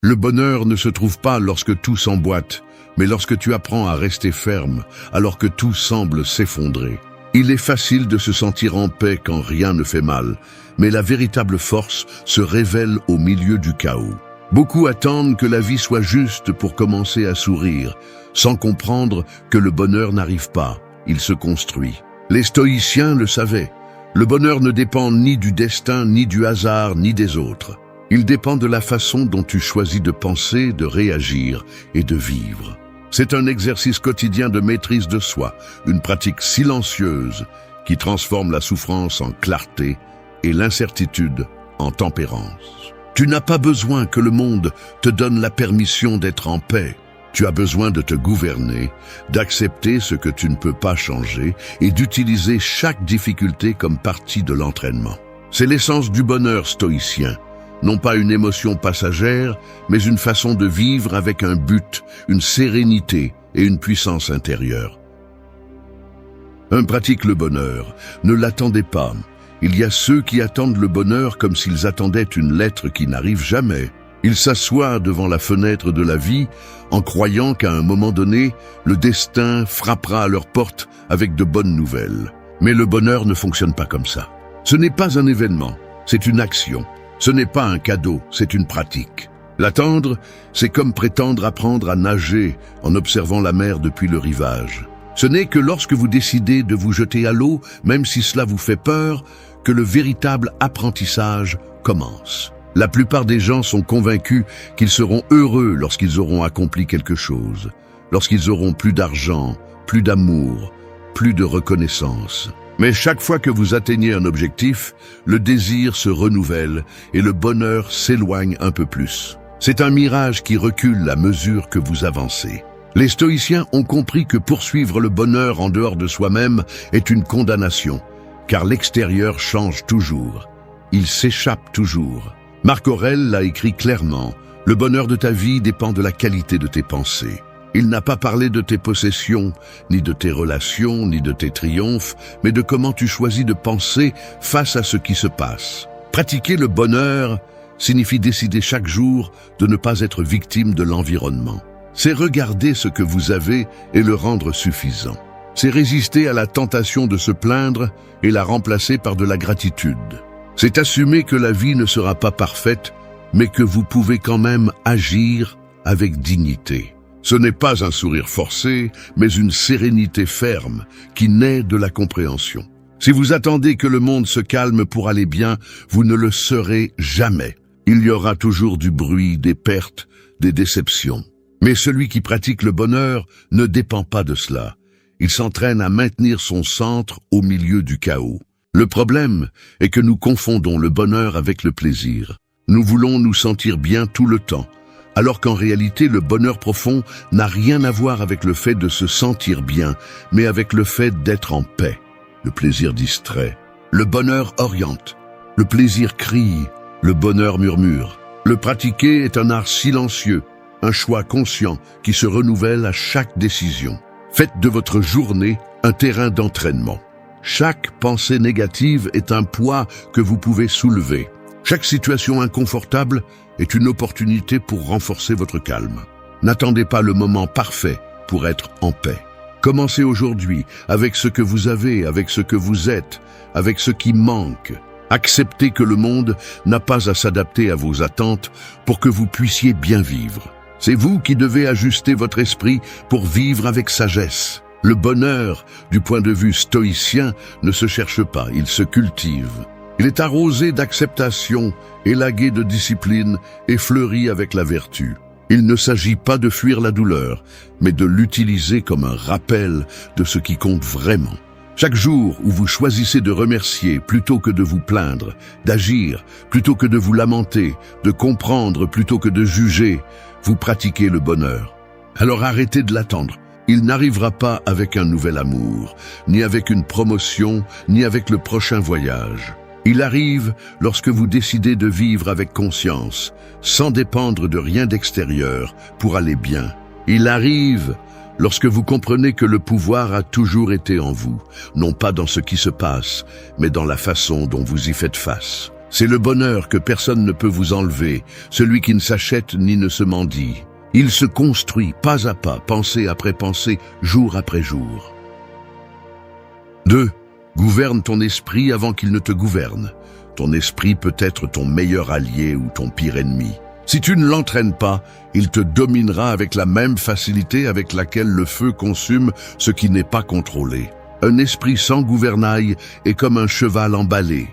Le bonheur ne se trouve pas lorsque tout s'emboîte, mais lorsque tu apprends à rester ferme, alors que tout semble s'effondrer. Il est facile de se sentir en paix quand rien ne fait mal, mais la véritable force se révèle au milieu du chaos. Beaucoup attendent que la vie soit juste pour commencer à sourire, sans comprendre que le bonheur n'arrive pas, il se construit. Les stoïciens le savaient. Le bonheur ne dépend ni du destin, ni du hasard, ni des autres. Il dépend de la façon dont tu choisis de penser, de réagir et de vivre. C'est un exercice quotidien de maîtrise de soi, une pratique silencieuse qui transforme la souffrance en clarté et l'incertitude en tempérance. Tu n'as pas besoin que le monde te donne la permission d'être en paix. Tu as besoin de te gouverner, d'accepter ce que tu ne peux pas changer et d'utiliser chaque difficulté comme partie de l'entraînement. C'est l'essence du bonheur stoïcien. Non pas une émotion passagère, mais une façon de vivre avec un but, une sérénité et une puissance intérieure. Un pratique le bonheur. Ne l'attendez pas. Il y a ceux qui attendent le bonheur comme s'ils attendaient une lettre qui n'arrive jamais. Ils s'assoient devant la fenêtre de la vie en croyant qu'à un moment donné, le destin frappera à leur porte avec de bonnes nouvelles. Mais le bonheur ne fonctionne pas comme ça. Ce n'est pas un événement, c'est une action. Ce n'est pas un cadeau, c'est une pratique. L'attendre, c'est comme prétendre apprendre à nager en observant la mer depuis le rivage. Ce n'est que lorsque vous décidez de vous jeter à l'eau, même si cela vous fait peur, que le véritable apprentissage commence. La plupart des gens sont convaincus qu'ils seront heureux lorsqu'ils auront accompli quelque chose, lorsqu'ils auront plus d'argent, plus d'amour, plus de reconnaissance. Mais chaque fois que vous atteignez un objectif, le désir se renouvelle et le bonheur s'éloigne un peu plus. C'est un mirage qui recule à mesure que vous avancez. Les stoïciens ont compris que poursuivre le bonheur en dehors de soi-même est une condamnation, car l'extérieur change toujours. Il s'échappe toujours. Marc Aurèle l'a écrit clairement, « Le bonheur de ta vie dépend de la qualité de tes pensées ». Il n'a pas parlé de tes possessions, ni de tes relations, ni de tes triomphes, mais de comment tu choisis de penser face à ce qui se passe. Pratiquer le bonheur signifie décider chaque jour de ne pas être victime de l'environnement. C'est regarder ce que vous avez et le rendre suffisant. C'est résister à la tentation de se plaindre et la remplacer par de la gratitude. C'est assumer que la vie ne sera pas parfaite, mais que vous pouvez quand même agir avec dignité. Ce n'est pas un sourire forcé, mais une sérénité ferme qui naît de la compréhension. Si vous attendez que le monde se calme pour aller bien, vous ne le serez jamais. Il y aura toujours du bruit, des pertes, des déceptions. Mais celui qui pratique le bonheur ne dépend pas de cela. Il s'entraîne à maintenir son centre au milieu du chaos. Le problème est que nous confondons le bonheur avec le plaisir. Nous voulons nous sentir bien tout le temps, alors qu'en réalité, le bonheur profond n'a rien à voir avec le fait de se sentir bien, mais avec le fait d'être en paix. Le plaisir distrait. Le bonheur oriente. Le plaisir crie. Le bonheur murmure. Le pratiquer est un art silencieux, un choix conscient qui se renouvelle à chaque décision. Faites de votre journée un terrain d'entraînement. Chaque pensée négative est un poids que vous pouvez soulever. Chaque situation inconfortable est une opportunité pour renforcer votre calme. N'attendez pas le moment parfait pour être en paix. Commencez aujourd'hui avec ce que vous avez, avec ce que vous êtes, avec ce qui manque. Acceptez que le monde n'a pas à s'adapter à vos attentes pour que vous puissiez bien vivre. C'est vous qui devez ajuster votre esprit pour vivre avec sagesse. Le bonheur, du point de vue stoïcien, ne se cherche pas, il se cultive. Il est arrosé d'acceptation, élagué de discipline et fleuri avec la vertu. Il ne s'agit pas de fuir la douleur, mais de l'utiliser comme un rappel de ce qui compte vraiment. Chaque jour où vous choisissez de remercier plutôt que de vous plaindre, d'agir plutôt que de vous lamenter, de comprendre plutôt que de juger, vous pratiquez le bonheur. Alors arrêtez de l'attendre. Il n'arrivera pas avec un nouvel amour, ni avec une promotion, ni avec le prochain voyage. Il arrive lorsque vous décidez de vivre avec conscience, sans dépendre de rien d'extérieur pour aller bien. Il arrive lorsque vous comprenez que le pouvoir a toujours été en vous, non pas dans ce qui se passe, mais dans la façon dont vous y faites face. C'est le bonheur que personne ne peut vous enlever, celui qui ne s'achète ni ne se mendie. Il se construit pas à pas, pensée après pensée, jour après jour. 2. Gouverne ton esprit avant qu'il ne te gouverne. Ton esprit peut être ton meilleur allié ou ton pire ennemi. Si tu ne l'entraînes pas, il te dominera avec la même facilité avec laquelle le feu consume ce qui n'est pas contrôlé. Un esprit sans gouvernail est comme un cheval emballé.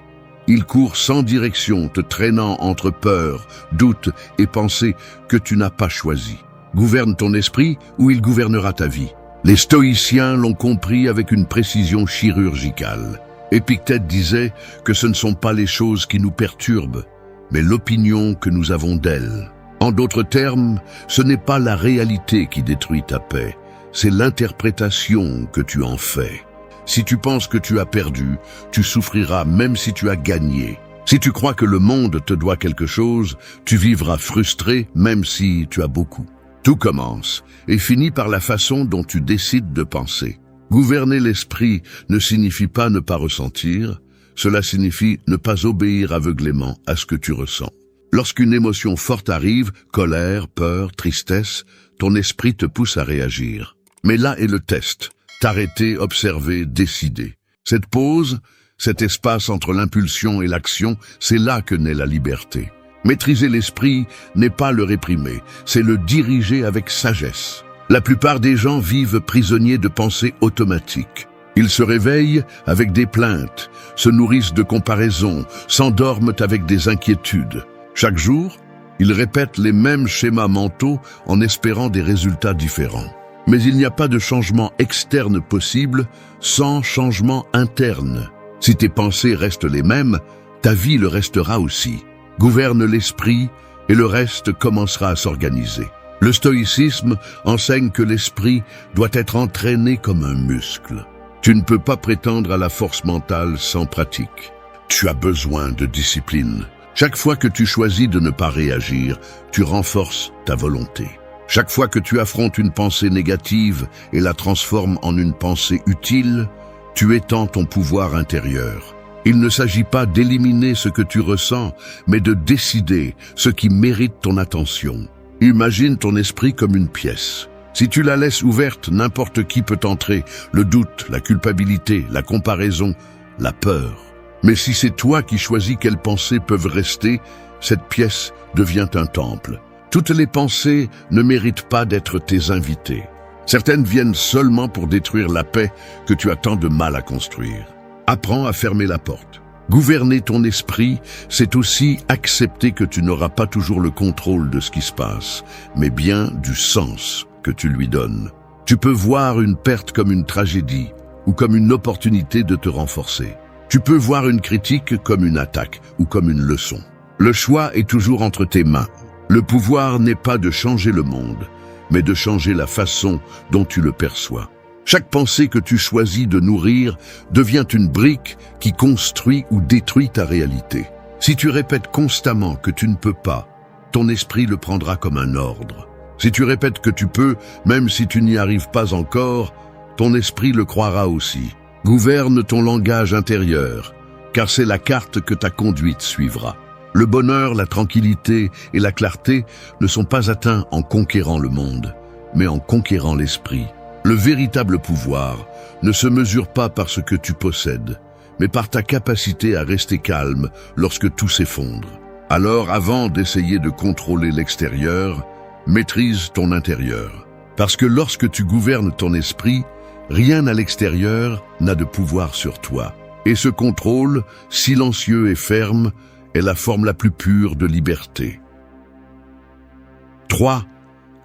Il court sans direction, te traînant entre peur, doute et pensée que tu n'as pas choisi. Gouverne ton esprit ou il gouvernera ta vie. Les stoïciens l'ont compris avec une précision chirurgicale. Épictète disait que ce ne sont pas les choses qui nous perturbent, mais l'opinion que nous avons d'elles. En d'autres termes, ce n'est pas la réalité qui détruit ta paix, c'est l'interprétation que tu en fais. Si tu penses que tu as perdu, tu souffriras même si tu as gagné. Si tu crois que le monde te doit quelque chose, tu vivras frustré même si tu as beaucoup. Tout commence et finit par la façon dont tu décides de penser. Gouverner l'esprit ne signifie pas ne pas ressentir, cela signifie ne pas obéir aveuglément à ce que tu ressens. Lorsqu'une émotion forte arrive, colère, peur, tristesse, ton esprit te pousse à réagir. Mais là est le test. T'arrêter, observer, décider. Cette pause, cet espace entre l'impulsion et l'action, c'est là que naît la liberté. Maîtriser l'esprit n'est pas le réprimer, c'est le diriger avec sagesse. La plupart des gens vivent prisonniers de pensées automatiques. Ils se réveillent avec des plaintes, se nourrissent de comparaisons, s'endorment avec des inquiétudes. Chaque jour, ils répètent les mêmes schémas mentaux en espérant des résultats différents. Mais il n'y a pas de changement externe possible sans changement interne. Si tes pensées restent les mêmes, ta vie le restera aussi. Gouverne l'esprit et le reste commencera à s'organiser. Le stoïcisme enseigne que l'esprit doit être entraîné comme un muscle. Tu ne peux pas prétendre à la force mentale sans pratique. Tu as besoin de discipline. Chaque fois que tu choisis de ne pas réagir, tu renforces ta volonté. Chaque fois que tu affrontes une pensée négative et la transformes en une pensée utile, tu étends ton pouvoir intérieur. Il ne s'agit pas d'éliminer ce que tu ressens, mais de décider ce qui mérite ton attention. Imagine ton esprit comme une pièce. Si tu la laisses ouverte, n'importe qui peut entrer, le doute, la culpabilité, la comparaison, la peur. Mais si c'est toi qui choisis quelles pensées peuvent rester, cette pièce devient un temple. Toutes les pensées ne méritent pas d'être tes invités. Certaines viennent seulement pour détruire la paix que tu as tant de mal à construire. Apprends à fermer la porte. Gouverner ton esprit, c'est aussi accepter que tu n'auras pas toujours le contrôle de ce qui se passe, mais bien du sens que tu lui donnes. Tu peux voir une perte comme une tragédie ou comme une opportunité de te renforcer. Tu peux voir une critique comme une attaque ou comme une leçon. Le choix est toujours entre tes mains. Le pouvoir n'est pas de changer le monde, mais de changer la façon dont tu le perçois. Chaque pensée que tu choisis de nourrir devient une brique qui construit ou détruit ta réalité. Si tu répètes constamment que tu ne peux pas, ton esprit le prendra comme un ordre. Si tu répètes que tu peux, même si tu n'y arrives pas encore, ton esprit le croira aussi. Gouverne ton langage intérieur, car c'est la carte que ta conduite suivra. Le bonheur, la tranquillité et la clarté ne sont pas atteints en conquérant le monde, mais en conquérant l'esprit. Le véritable pouvoir ne se mesure pas par ce que tu possèdes, mais par ta capacité à rester calme lorsque tout s'effondre. Alors, avant d'essayer de contrôler l'extérieur, maîtrise ton intérieur. Parce que lorsque tu gouvernes ton esprit, rien à l'extérieur n'a de pouvoir sur toi. Et ce contrôle, silencieux et ferme, est la forme la plus pure de liberté. 3.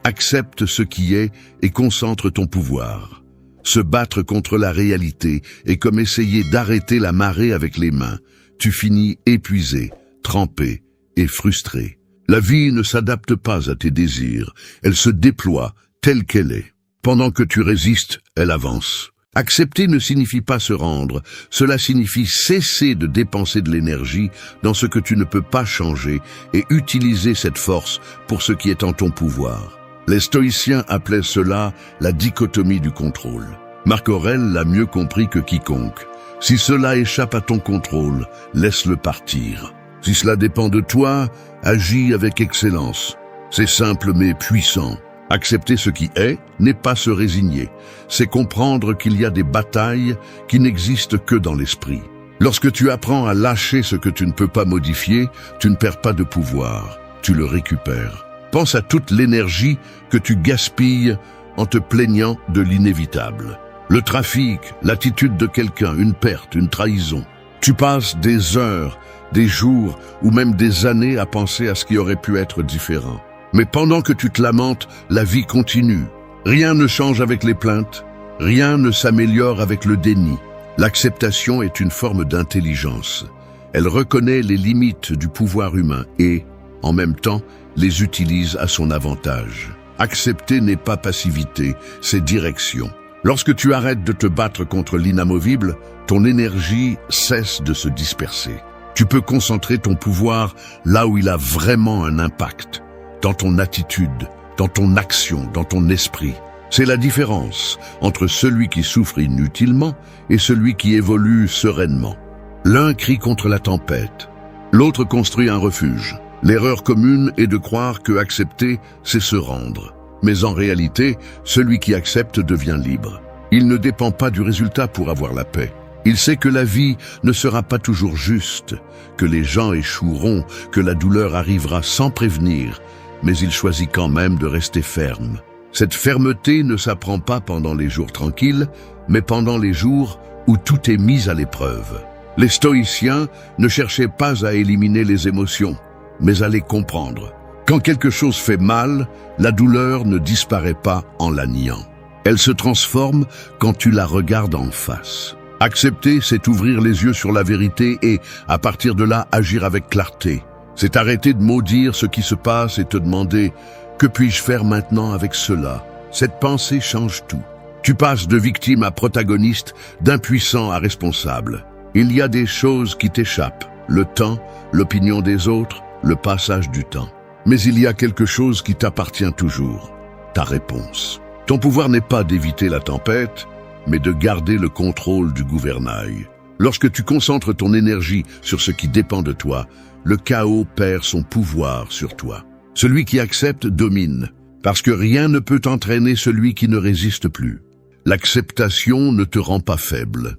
Accepte ce qui est et concentre ton pouvoir. Se battre contre la réalité est comme essayer d'arrêter la marée avec les mains. Tu finis épuisé, trempé et frustré. La vie ne s'adapte pas à tes désirs, elle se déploie telle qu'elle est. Pendant que tu résistes, elle avance. Accepter ne signifie pas se rendre, cela signifie cesser de dépenser de l'énergie dans ce que tu ne peux pas changer et utiliser cette force pour ce qui est en ton pouvoir. Les stoïciens appelaient cela la dichotomie du contrôle. Marc Aurèle l'a mieux compris que quiconque. Si cela échappe à ton contrôle, laisse-le partir. Si cela dépend de toi, agis avec excellence. C'est simple mais puissant. Accepter ce qui est n'est pas se résigner. C'est comprendre qu'il y a des batailles qui n'existent que dans l'esprit. Lorsque tu apprends à lâcher ce que tu ne peux pas modifier, tu ne perds pas de pouvoir, tu le récupères. Pense à toute l'énergie que tu gaspilles en te plaignant de l'inévitable. Le trafic, l'attitude de quelqu'un, une perte, une trahison. Tu passes des heures, des jours ou même des années à penser à ce qui aurait pu être différent. Mais pendant que tu te lamentes, la vie continue. Rien ne change avec les plaintes, rien ne s'améliore avec le déni. L'acceptation est une forme d'intelligence. Elle reconnaît les limites du pouvoir humain et, en même temps, les utilise à son avantage. Accepter n'est pas passivité, c'est direction. Lorsque tu arrêtes de te battre contre l'inamovible, ton énergie cesse de se disperser. Tu peux concentrer ton pouvoir là où il a vraiment un impact, dans ton attitude, dans ton action, dans ton esprit. C'est la différence entre celui qui souffre inutilement et celui qui évolue sereinement. L'un crie contre la tempête, l'autre construit un refuge. L'erreur commune est de croire que accepter, c'est se rendre. Mais en réalité, celui qui accepte devient libre. Il ne dépend pas du résultat pour avoir la paix. Il sait que la vie ne sera pas toujours juste, que les gens échoueront, que la douleur arrivera sans prévenir, mais il choisit quand même de rester ferme. Cette fermeté ne s'apprend pas pendant les jours tranquilles, mais pendant les jours où tout est mis à l'épreuve. Les stoïciens ne cherchaient pas à éliminer les émotions, mais à les comprendre. Quand quelque chose fait mal, la douleur ne disparaît pas en la niant. Elle se transforme quand tu la regardes en face. Accepter, c'est ouvrir les yeux sur la vérité et, à partir de là, agir avec clarté. C'est arrêter de maudire ce qui se passe et te demander « Que puis-je faire maintenant avec cela ?» Cette pensée change tout. Tu passes de victime à protagoniste, d'impuissant à responsable. Il y a des choses qui t'échappent, le temps, l'opinion des autres, le passage du temps. Mais il y a quelque chose qui t'appartient toujours, ta réponse. Ton pouvoir n'est pas d'éviter la tempête, mais de garder le contrôle du gouvernail. Lorsque tu concentres ton énergie sur ce qui dépend de toi, le chaos perd son pouvoir sur toi. Celui qui accepte domine, parce que rien ne peut entraîner celui qui ne résiste plus. L'acceptation ne te rend pas faible.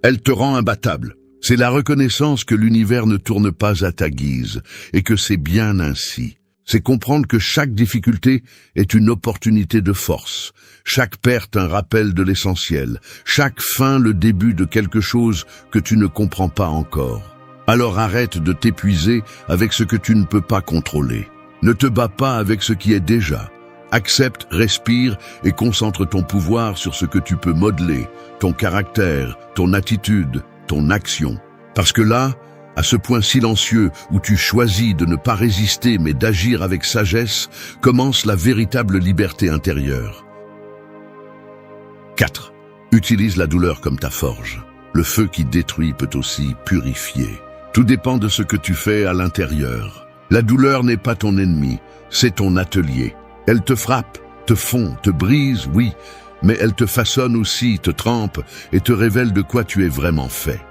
Elle te rend imbattable. C'est la reconnaissance que l'univers ne tourne pas à ta guise et que c'est bien ainsi. C'est comprendre que chaque difficulté est une opportunité de force, chaque perte un rappel de l'essentiel, chaque fin le début de quelque chose que tu ne comprends pas encore. Alors arrête de t'épuiser avec ce que tu ne peux pas contrôler. Ne te bats pas avec ce qui est déjà. Accepte, respire et concentre ton pouvoir sur ce que tu peux modeler, ton caractère, ton attitude, ton action. Parce que là, à ce point silencieux où tu choisis de ne pas résister mais d'agir avec sagesse, commence la véritable liberté intérieure. 4. Utilise la douleur comme ta forge. Le feu qui détruit peut aussi purifier. Tout dépend de ce que tu fais à l'intérieur. La douleur n'est pas ton ennemi, c'est ton atelier. Elle te frappe, te fond, te brise, oui, mais elle te façonne aussi, te trempe et te révèle de quoi tu es vraiment fait.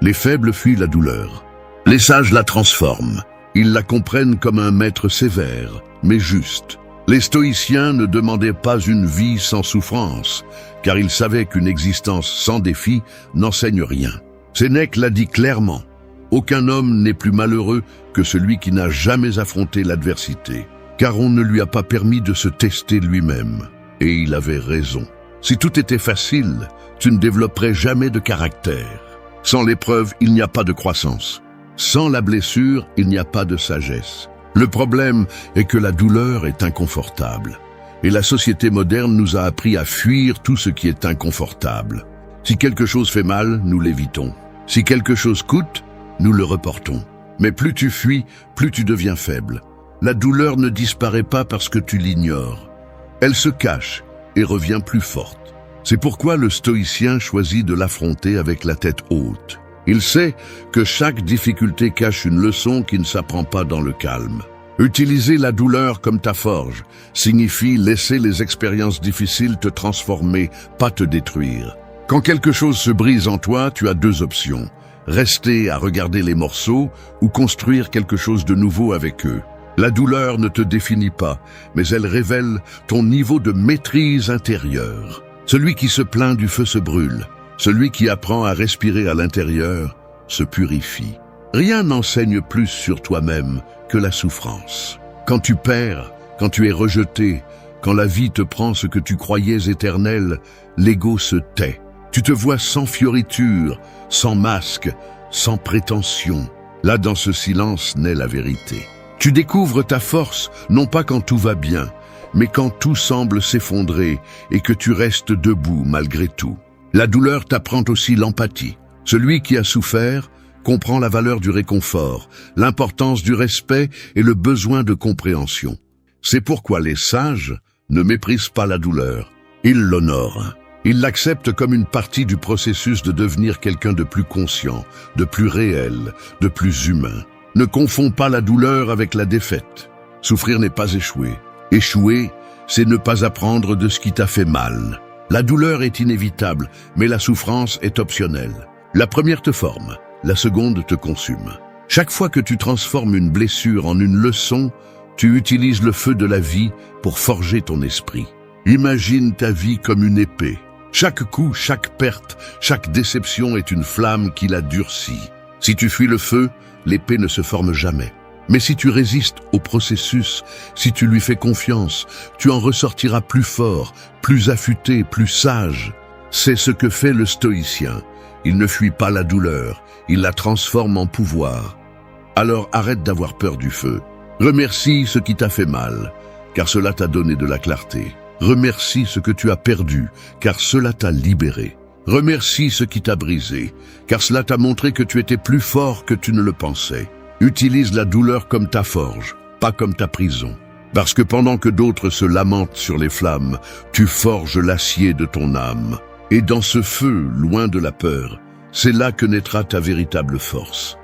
Les faibles fuient la douleur. Les sages la transforment. Ils la comprennent comme un maître sévère, mais juste. Les stoïciens ne demandaient pas une vie sans souffrance, car ils savaient qu'une existence sans défi n'enseigne rien. Sénèque l'a dit clairement. Aucun homme n'est plus malheureux que celui qui n'a jamais affronté l'adversité, car on ne lui a pas permis de se tester lui-même. Et il avait raison. Si tout était facile, tu ne développerais jamais de caractère. Sans l'épreuve, il n'y a pas de croissance. Sans la blessure, il n'y a pas de sagesse. Le problème est que la douleur est inconfortable. Et la société moderne nous a appris à fuir tout ce qui est inconfortable. Si quelque chose fait mal, nous l'évitons. Si quelque chose coûte, nous le reportons. Mais plus tu fuis, plus tu deviens faible. La douleur ne disparaît pas parce que tu l'ignores. Elle se cache et revient plus forte. C'est pourquoi le stoïcien choisit de l'affronter avec la tête haute. Il sait que chaque difficulté cache une leçon qui ne s'apprend pas dans le calme. Utiliser la douleur comme ta forge signifie laisser les expériences difficiles te transformer, pas te détruire. Quand quelque chose se brise en toi, tu as deux options. rester à regarder les morceaux ou construire quelque chose de nouveau avec eux. La douleur ne te définit pas, mais elle révèle ton niveau de maîtrise intérieure. Celui qui se plaint du feu se brûle. Celui qui apprend à respirer à l'intérieur se purifie. Rien n'enseigne plus sur toi-même que la souffrance. Quand tu perds, quand tu es rejeté, quand la vie te prend ce que tu croyais éternel, l'ego se tait. Tu te vois sans fioriture, sans masque, sans prétention. Là, dans ce silence, naît la vérité. Tu découvres ta force, non pas quand tout va bien, mais quand tout semble s'effondrer et que tu restes debout malgré tout. La douleur t'apprend aussi l'empathie. Celui qui a souffert comprend la valeur du réconfort, l'importance du respect et le besoin de compréhension. C'est pourquoi les sages ne méprisent pas la douleur. Ils l'honorent. Ils l'acceptent comme une partie du processus de devenir quelqu'un de plus conscient, de plus réel, de plus humain. Ne confonds pas la douleur avec la défaite. Souffrir n'est pas échouer. Échouer, c'est ne pas apprendre de ce qui t'a fait mal. La douleur est inévitable, mais la souffrance est optionnelle. La première te forme, la seconde te consume. Chaque fois que tu transformes une blessure en une leçon, tu utilises le feu de la vie pour forger ton esprit. Imagine ta vie comme une épée. Chaque coup, chaque perte, chaque déception est une flamme qui la durcit. Si tu fuis le feu, l'épée ne se forme jamais. Mais si tu résistes au processus, si tu lui fais confiance, tu en ressortiras plus fort, plus affûté, plus sage. C'est ce que fait le stoïcien. Il ne fuit pas la douleur, il la transforme en pouvoir. Alors arrête d'avoir peur du feu. Remercie ce qui t'a fait mal, car cela t'a donné de la clarté. Remercie ce que tu as perdu, car cela t'a libéré. Remercie ce qui t'a brisé, car cela t'a montré que tu étais plus fort que tu ne le pensais. Utilise la douleur comme ta forge, pas comme ta prison. Parce que pendant que d'autres se lamentent sur les flammes, tu forges l'acier de ton âme. Et dans ce feu, loin de la peur, c'est là que naîtra ta véritable force.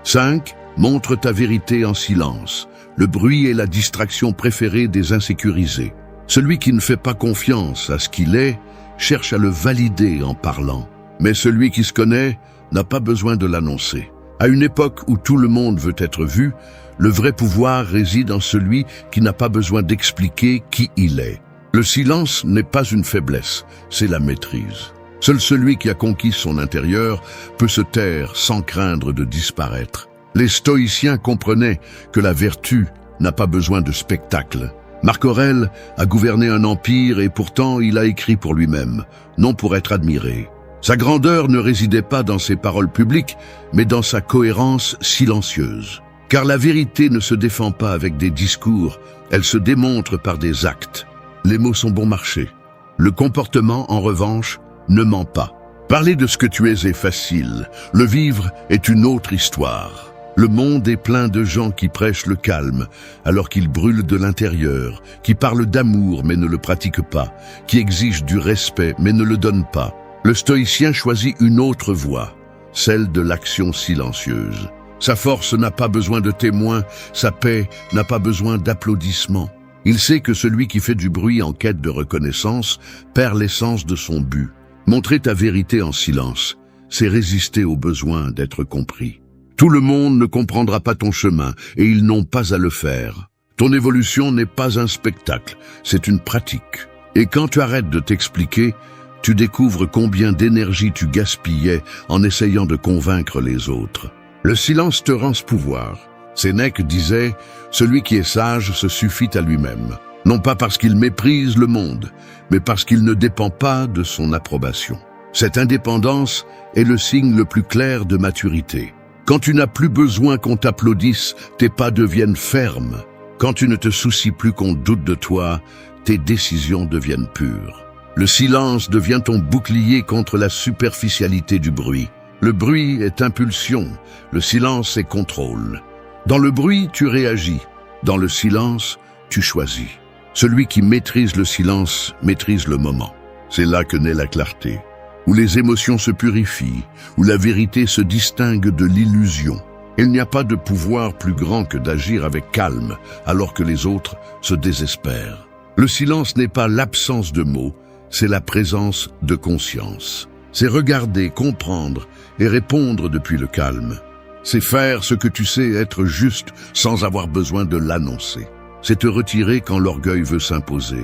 5. Montre ta vérité en silence. Le bruit est la distraction préférée des insécurisés. Celui qui ne fait pas confiance à ce qu'il est, cherche à le valider en parlant. Mais celui qui se connaît n'a pas besoin de l'annoncer. À une époque où tout le monde veut être vu, le vrai pouvoir réside en celui qui n'a pas besoin d'expliquer qui il est. Le silence n'est pas une faiblesse, c'est la maîtrise. Seul celui qui a conquis son intérieur peut se taire sans craindre de disparaître. Les stoïciens comprenaient que la vertu n'a pas besoin de spectacle. Marc Aurèle a gouverné un empire et pourtant il a écrit pour lui-même, non pour être admiré. Sa grandeur ne résidait pas dans ses paroles publiques, mais dans sa cohérence silencieuse. Car la vérité ne se défend pas avec des discours, elle se démontre par des actes. Les mots sont bon marché. Le comportement, en revanche, ne ment pas. Parler de ce que tu es est facile. Le vivre est une autre histoire. Le monde est plein de gens qui prêchent le calme, alors qu'ils brûlent de l'intérieur, qui parlent d'amour mais ne le pratiquent pas, qui exigent du respect mais ne le donnent pas. Le stoïcien choisit une autre voie, celle de l'action silencieuse. Sa force n'a pas besoin de témoins, sa paix n'a pas besoin d'applaudissements. Il sait que celui qui fait du bruit en quête de reconnaissance perd l'essence de son but. Montrer ta vérité en silence, c'est résister au besoin d'être compris. Tout le monde ne comprendra pas ton chemin et ils n'ont pas à le faire. Ton évolution n'est pas un spectacle, c'est une pratique. Et quand tu arrêtes de t'expliquer, tu découvres combien d'énergie tu gaspillais en essayant de convaincre les autres. Le silence te rend ce pouvoir. Sénèque disait « Celui qui est sage se suffit à lui-même ». Non pas parce qu'il méprise le monde, mais parce qu'il ne dépend pas de son approbation. Cette indépendance est le signe le plus clair de maturité. Quand tu n'as plus besoin qu'on t'applaudisse, tes pas deviennent fermes. Quand tu ne te soucies plus qu'on doute de toi, tes décisions deviennent pures. Le silence devient ton bouclier contre la superficialité du bruit. Le bruit est impulsion, le silence est contrôle. Dans le bruit, tu réagis. Dans le silence, tu choisis. Celui qui maîtrise le silence maîtrise le moment. C'est là que naît la clarté, où les émotions se purifient, où la vérité se distingue de l'illusion. Il n'y a pas de pouvoir plus grand que d'agir avec calme, alors que les autres se désespèrent. Le silence n'est pas l'absence de mots, c'est la présence de conscience. C'est regarder, comprendre et répondre depuis le calme. C'est faire ce que tu sais être juste sans avoir besoin de l'annoncer. C'est te retirer quand l'orgueil veut s'imposer.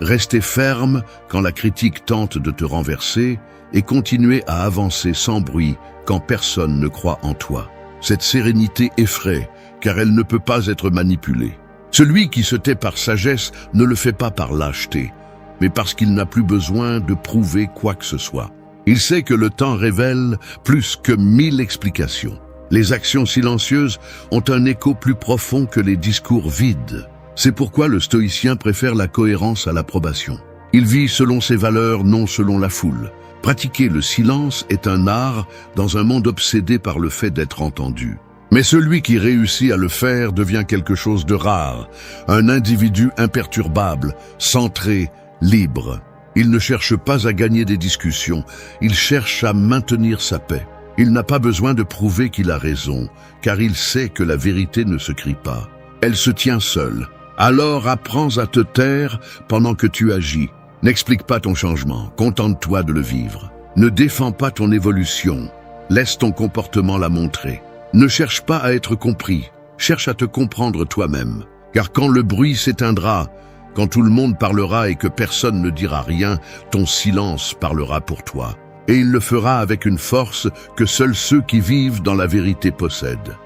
Rester ferme quand la critique tente de te renverser et continuer à avancer sans bruit quand personne ne croit en toi. Cette sérénité effraie, car elle ne peut pas être manipulée. Celui qui se tait par sagesse ne le fait pas par lâcheté, mais parce qu'il n'a plus besoin de prouver quoi que ce soit. Il sait que le temps révèle plus que 1000 explications. Les actions silencieuses ont un écho plus profond que les discours vides. C'est pourquoi le stoïcien préfère la cohérence à l'approbation. Il vit selon ses valeurs, non selon la foule. Pratiquer le silence est un art dans un monde obsédé par le fait d'être entendu. Mais celui qui réussit à le faire devient quelque chose de rare, un individu imperturbable, centré, libre. Il ne cherche pas à gagner des discussions, il cherche à maintenir sa paix. Il n'a pas besoin de prouver qu'il a raison, car il sait que la vérité ne se crie pas. Elle se tient seule. Alors apprends à te taire pendant que tu agis. N'explique pas ton changement, contente-toi de le vivre. Ne défends pas ton évolution, laisse ton comportement la montrer. Ne cherche pas à être compris, cherche à te comprendre toi-même. Car quand le bruit s'éteindra, quand tout le monde parlera et que personne ne dira rien, ton silence parlera pour toi. Et il le fera avec une force que seuls ceux qui vivent dans la vérité possèdent.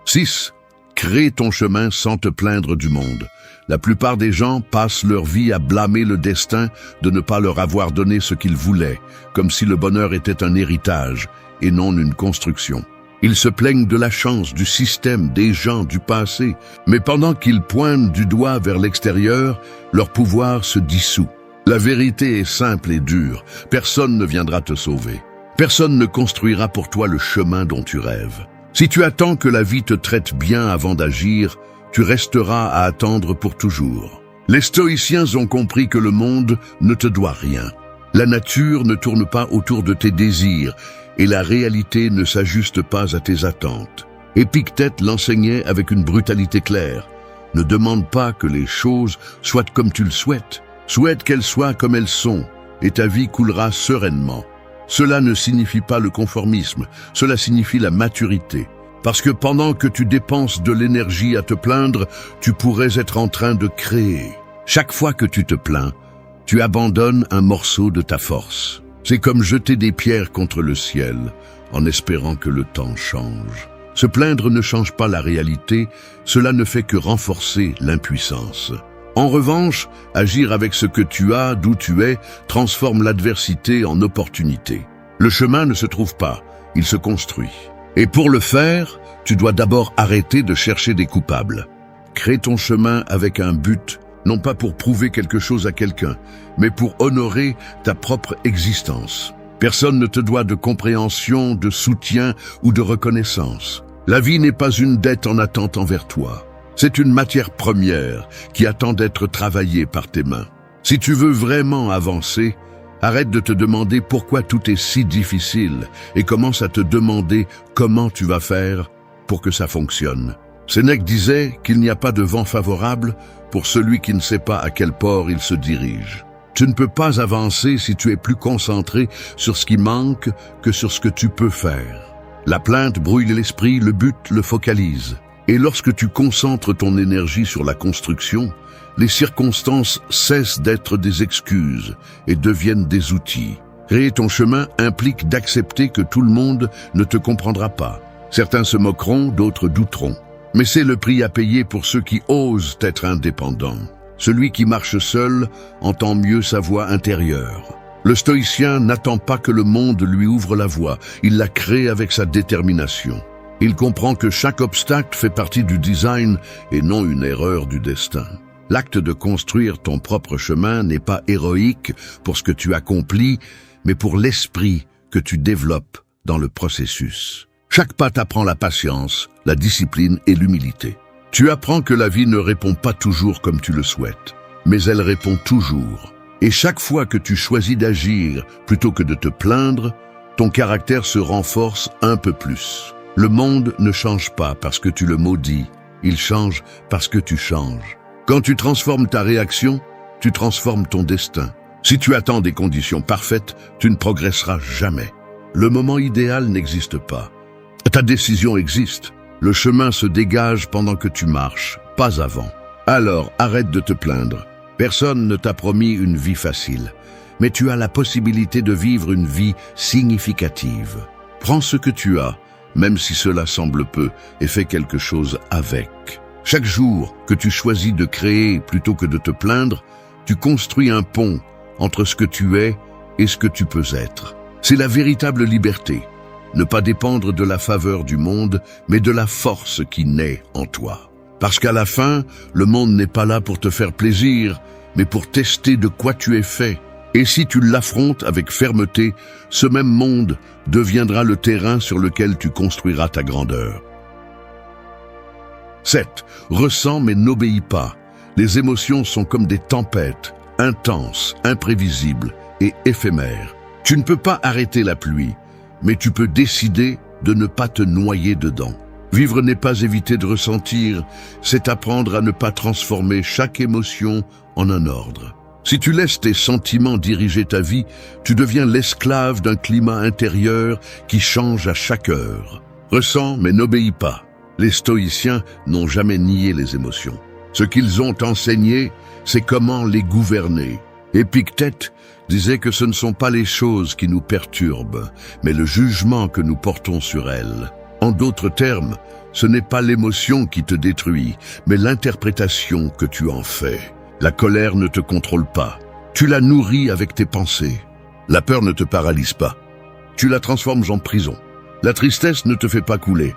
6. Crée ton chemin sans te plaindre du monde. La plupart des gens passent leur vie à blâmer le destin de ne pas leur avoir donné ce qu'ils voulaient, comme si le bonheur était un héritage et non une construction. Ils se plaignent de la chance, du système, des gens, du passé, mais pendant qu'ils pointent du doigt vers l'extérieur, leur pouvoir se dissout. La vérité est simple et dure. Personne ne viendra te sauver. Personne ne construira pour toi le chemin dont tu rêves. Si tu attends que la vie te traite bien avant d'agir, tu resteras à attendre pour toujours. Les stoïciens ont compris que le monde ne te doit rien. La nature ne tourne pas autour de tes désirs et la réalité ne s'ajuste pas à tes attentes. Épictète l'enseignait avec une brutalité claire. Ne demande pas que les choses soient comme tu le souhaites. Souhaite qu'elles soient comme elles sont, et ta vie coulera sereinement. Cela ne signifie pas le conformisme, cela signifie la maturité. Parce que pendant que tu dépenses de l'énergie à te plaindre, tu pourrais être en train de créer. Chaque fois que tu te plains, tu abandonnes un morceau de ta force. C'est comme jeter des pierres contre le ciel, en espérant que le temps change. Se plaindre ne change pas la réalité, cela ne fait que renforcer l'impuissance. En revanche, agir avec ce que tu as, d'où tu es, transforme l'adversité en opportunité. Le chemin ne se trouve pas, il se construit. Et pour le faire, tu dois d'abord arrêter de chercher des coupables. Crée ton chemin avec un but, non pas pour prouver quelque chose à quelqu'un, mais pour honorer ta propre existence. Personne ne te doit de compréhension, de soutien ou de reconnaissance. La vie n'est pas une dette en attente envers toi. C'est une matière première qui attend d'être travaillée par tes mains. Si tu veux vraiment avancer, arrête de te demander pourquoi tout est si difficile et commence à te demander comment tu vas faire pour que ça fonctionne. Sénèque disait qu'il n'y a pas de vent favorable pour celui qui ne sait pas à quel port il se dirige. Tu ne peux pas avancer si tu es plus concentré sur ce qui manque que sur ce que tu peux faire. La plainte brouille l'esprit, le but le focalise. Et lorsque tu concentres ton énergie sur la construction, les circonstances cessent d'être des excuses et deviennent des outils. Créer ton chemin implique d'accepter que tout le monde ne te comprendra pas. Certains se moqueront, d'autres douteront. Mais c'est le prix à payer pour ceux qui osent être indépendants. Celui qui marche seul entend mieux sa voix intérieure. Le stoïcien n'attend pas que le monde lui ouvre la voie, il la crée avec sa détermination. Il comprend que chaque obstacle fait partie du design et non une erreur du destin. L'acte de construire ton propre chemin n'est pas héroïque pour ce que tu accomplis, mais pour l'esprit que tu développes dans le processus. Chaque pas t'apprend la patience, la discipline et l'humilité. Tu apprends que la vie ne répond pas toujours comme tu le souhaites, mais elle répond toujours. Et chaque fois que tu choisis d'agir plutôt que de te plaindre, ton caractère se renforce un peu plus. Le monde ne change pas parce que tu le maudis, il change parce que tu changes. Quand tu transformes ta réaction, tu transformes ton destin. Si tu attends des conditions parfaites, tu ne progresseras jamais. Le moment idéal n'existe pas. Ta décision existe. Le chemin se dégage pendant que tu marches, pas avant. Alors, arrête de te plaindre. Personne ne t'a promis une vie facile, mais tu as la possibilité de vivre une vie significative. Prends ce que tu as, même si cela semble peu, et fais quelque chose avec. Chaque jour que tu choisis de créer plutôt que de te plaindre, tu construis un pont entre ce que tu es et ce que tu peux être. C'est la véritable liberté. Ne pas dépendre de la faveur du monde, mais de la force qui naît en toi. Parce qu'à la fin, le monde n'est pas là pour te faire plaisir, mais pour tester de quoi tu es fait. Et si tu l'affrontes avec fermeté, ce même monde deviendra le terrain sur lequel tu construiras ta grandeur. 7. Ressens mais n'obéis pas. Les émotions sont comme des tempêtes, intenses, imprévisibles et éphémères. Tu ne peux pas arrêter la pluie, mais tu peux décider de ne pas te noyer dedans. Vivre n'est pas éviter de ressentir, c'est apprendre à ne pas transformer chaque émotion en un ordre. Si tu laisses tes sentiments diriger ta vie, tu deviens l'esclave d'un climat intérieur qui change à chaque heure. Ressens mais n'obéis pas. Les stoïciens n'ont jamais nié les émotions. Ce qu'ils ont enseigné, c'est comment les gouverner. Épictète disait que ce ne sont pas les choses qui nous perturbent, mais le jugement que nous portons sur elles. En d'autres termes, ce n'est pas l'émotion qui te détruit, mais l'interprétation que tu en fais. La colère ne te contrôle pas. Tu la nourris avec tes pensées. La peur ne te paralyse pas. Tu la transformes en prison. La tristesse ne te fait pas couler.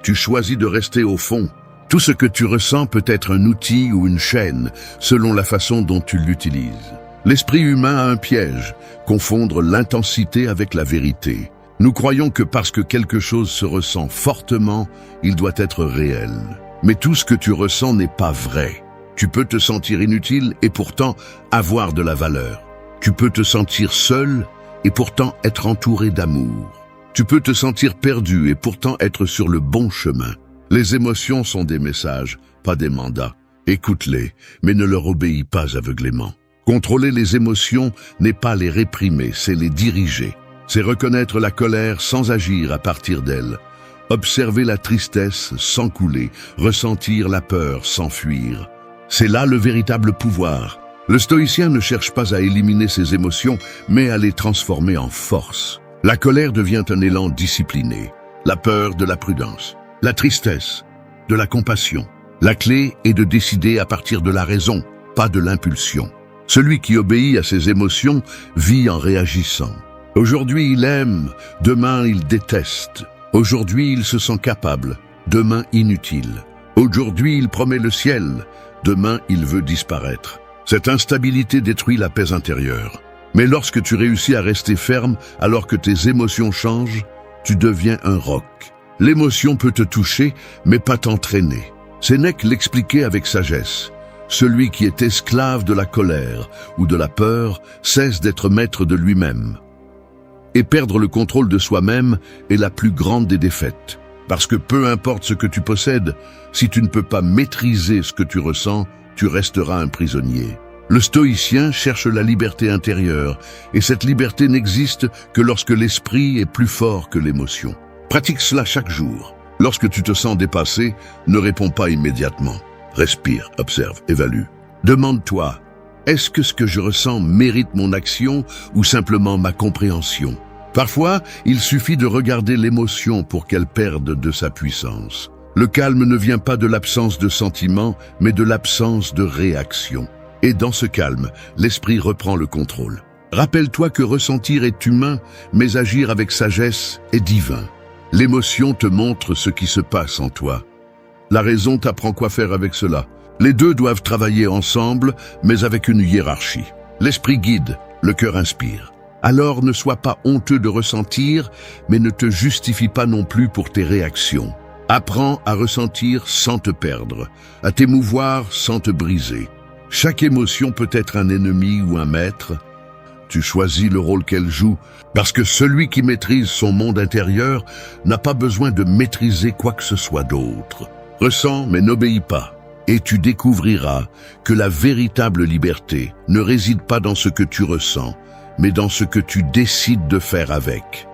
Tu choisis de rester au fond. Tout ce que tu ressens peut être un outil ou une chaîne, selon la façon dont tu l'utilises. L'esprit humain a un piège, confondre l'intensité avec la vérité. Nous croyons que parce que quelque chose se ressent fortement, il doit être réel. Mais tout ce que tu ressens n'est pas vrai. Tu peux te sentir inutile et pourtant avoir de la valeur. Tu peux te sentir seul et pourtant être entouré d'amour. Tu peux te sentir perdu et pourtant être sur le bon chemin. Les émotions sont des messages, pas des mandats. Écoute-les, mais ne leur obéis pas aveuglément. Contrôler les émotions n'est pas les réprimer, c'est les diriger. C'est reconnaître la colère sans agir à partir d'elle. Observer la tristesse sans couler, ressentir la peur sans fuir. C'est là le véritable pouvoir. Le stoïcien ne cherche pas à éliminer ses émotions, mais à les transformer en force. La colère devient un élan discipliné, la peur de la prudence, la tristesse de la compassion. La clé est de décider à partir de la raison, pas de l'impulsion. Celui qui obéit à ses émotions vit en réagissant. Aujourd'hui il aime, demain il déteste. Aujourd'hui il se sent capable, demain inutile. Aujourd'hui il promet le ciel, demain il veut disparaître. Cette instabilité détruit la paix intérieure. Mais lorsque tu réussis à rester ferme alors que tes émotions changent, tu deviens un roc. L'émotion peut te toucher, mais pas t'entraîner. Sénèque l'expliquait avec sagesse. Celui qui est esclave de la colère ou de la peur cesse d'être maître de lui-même. Et perdre le contrôle de soi-même est la plus grande des défaites. Parce que peu importe ce que tu possèdes, si tu ne peux pas maîtriser ce que tu ressens, tu resteras un prisonnier. Le stoïcien cherche la liberté intérieure, et cette liberté n'existe que lorsque l'esprit est plus fort que l'émotion. Pratique cela chaque jour. Lorsque tu te sens dépassé, ne réponds pas immédiatement. Respire, observe, évalue. Demande-toi, est-ce que ce que je ressens mérite mon action ou simplement ma compréhension? Parfois, il suffit de regarder l'émotion pour qu'elle perde de sa puissance. Le calme ne vient pas de l'absence de sentiment, mais de l'absence de réaction. Et dans ce calme, l'esprit reprend le contrôle. Rappelle-toi que ressentir est humain, mais agir avec sagesse est divin. L'émotion te montre ce qui se passe en toi. La raison t'apprend quoi faire avec cela. Les deux doivent travailler ensemble, mais avec une hiérarchie. L'esprit guide, le cœur inspire. Alors ne sois pas honteux de ressentir, mais ne te justifie pas non plus pour tes réactions. Apprends à ressentir sans te perdre, à t'émouvoir sans te briser. Chaque émotion peut être un ennemi ou un maître. Tu choisis le rôle qu'elle joue, parce que celui qui maîtrise son monde intérieur n'a pas besoin de maîtriser quoi que ce soit d'autre. Ressens, mais n'obéis pas. et tu découvriras que la véritable liberté ne réside pas dans ce que tu ressens, mais dans ce que tu décides de faire avec.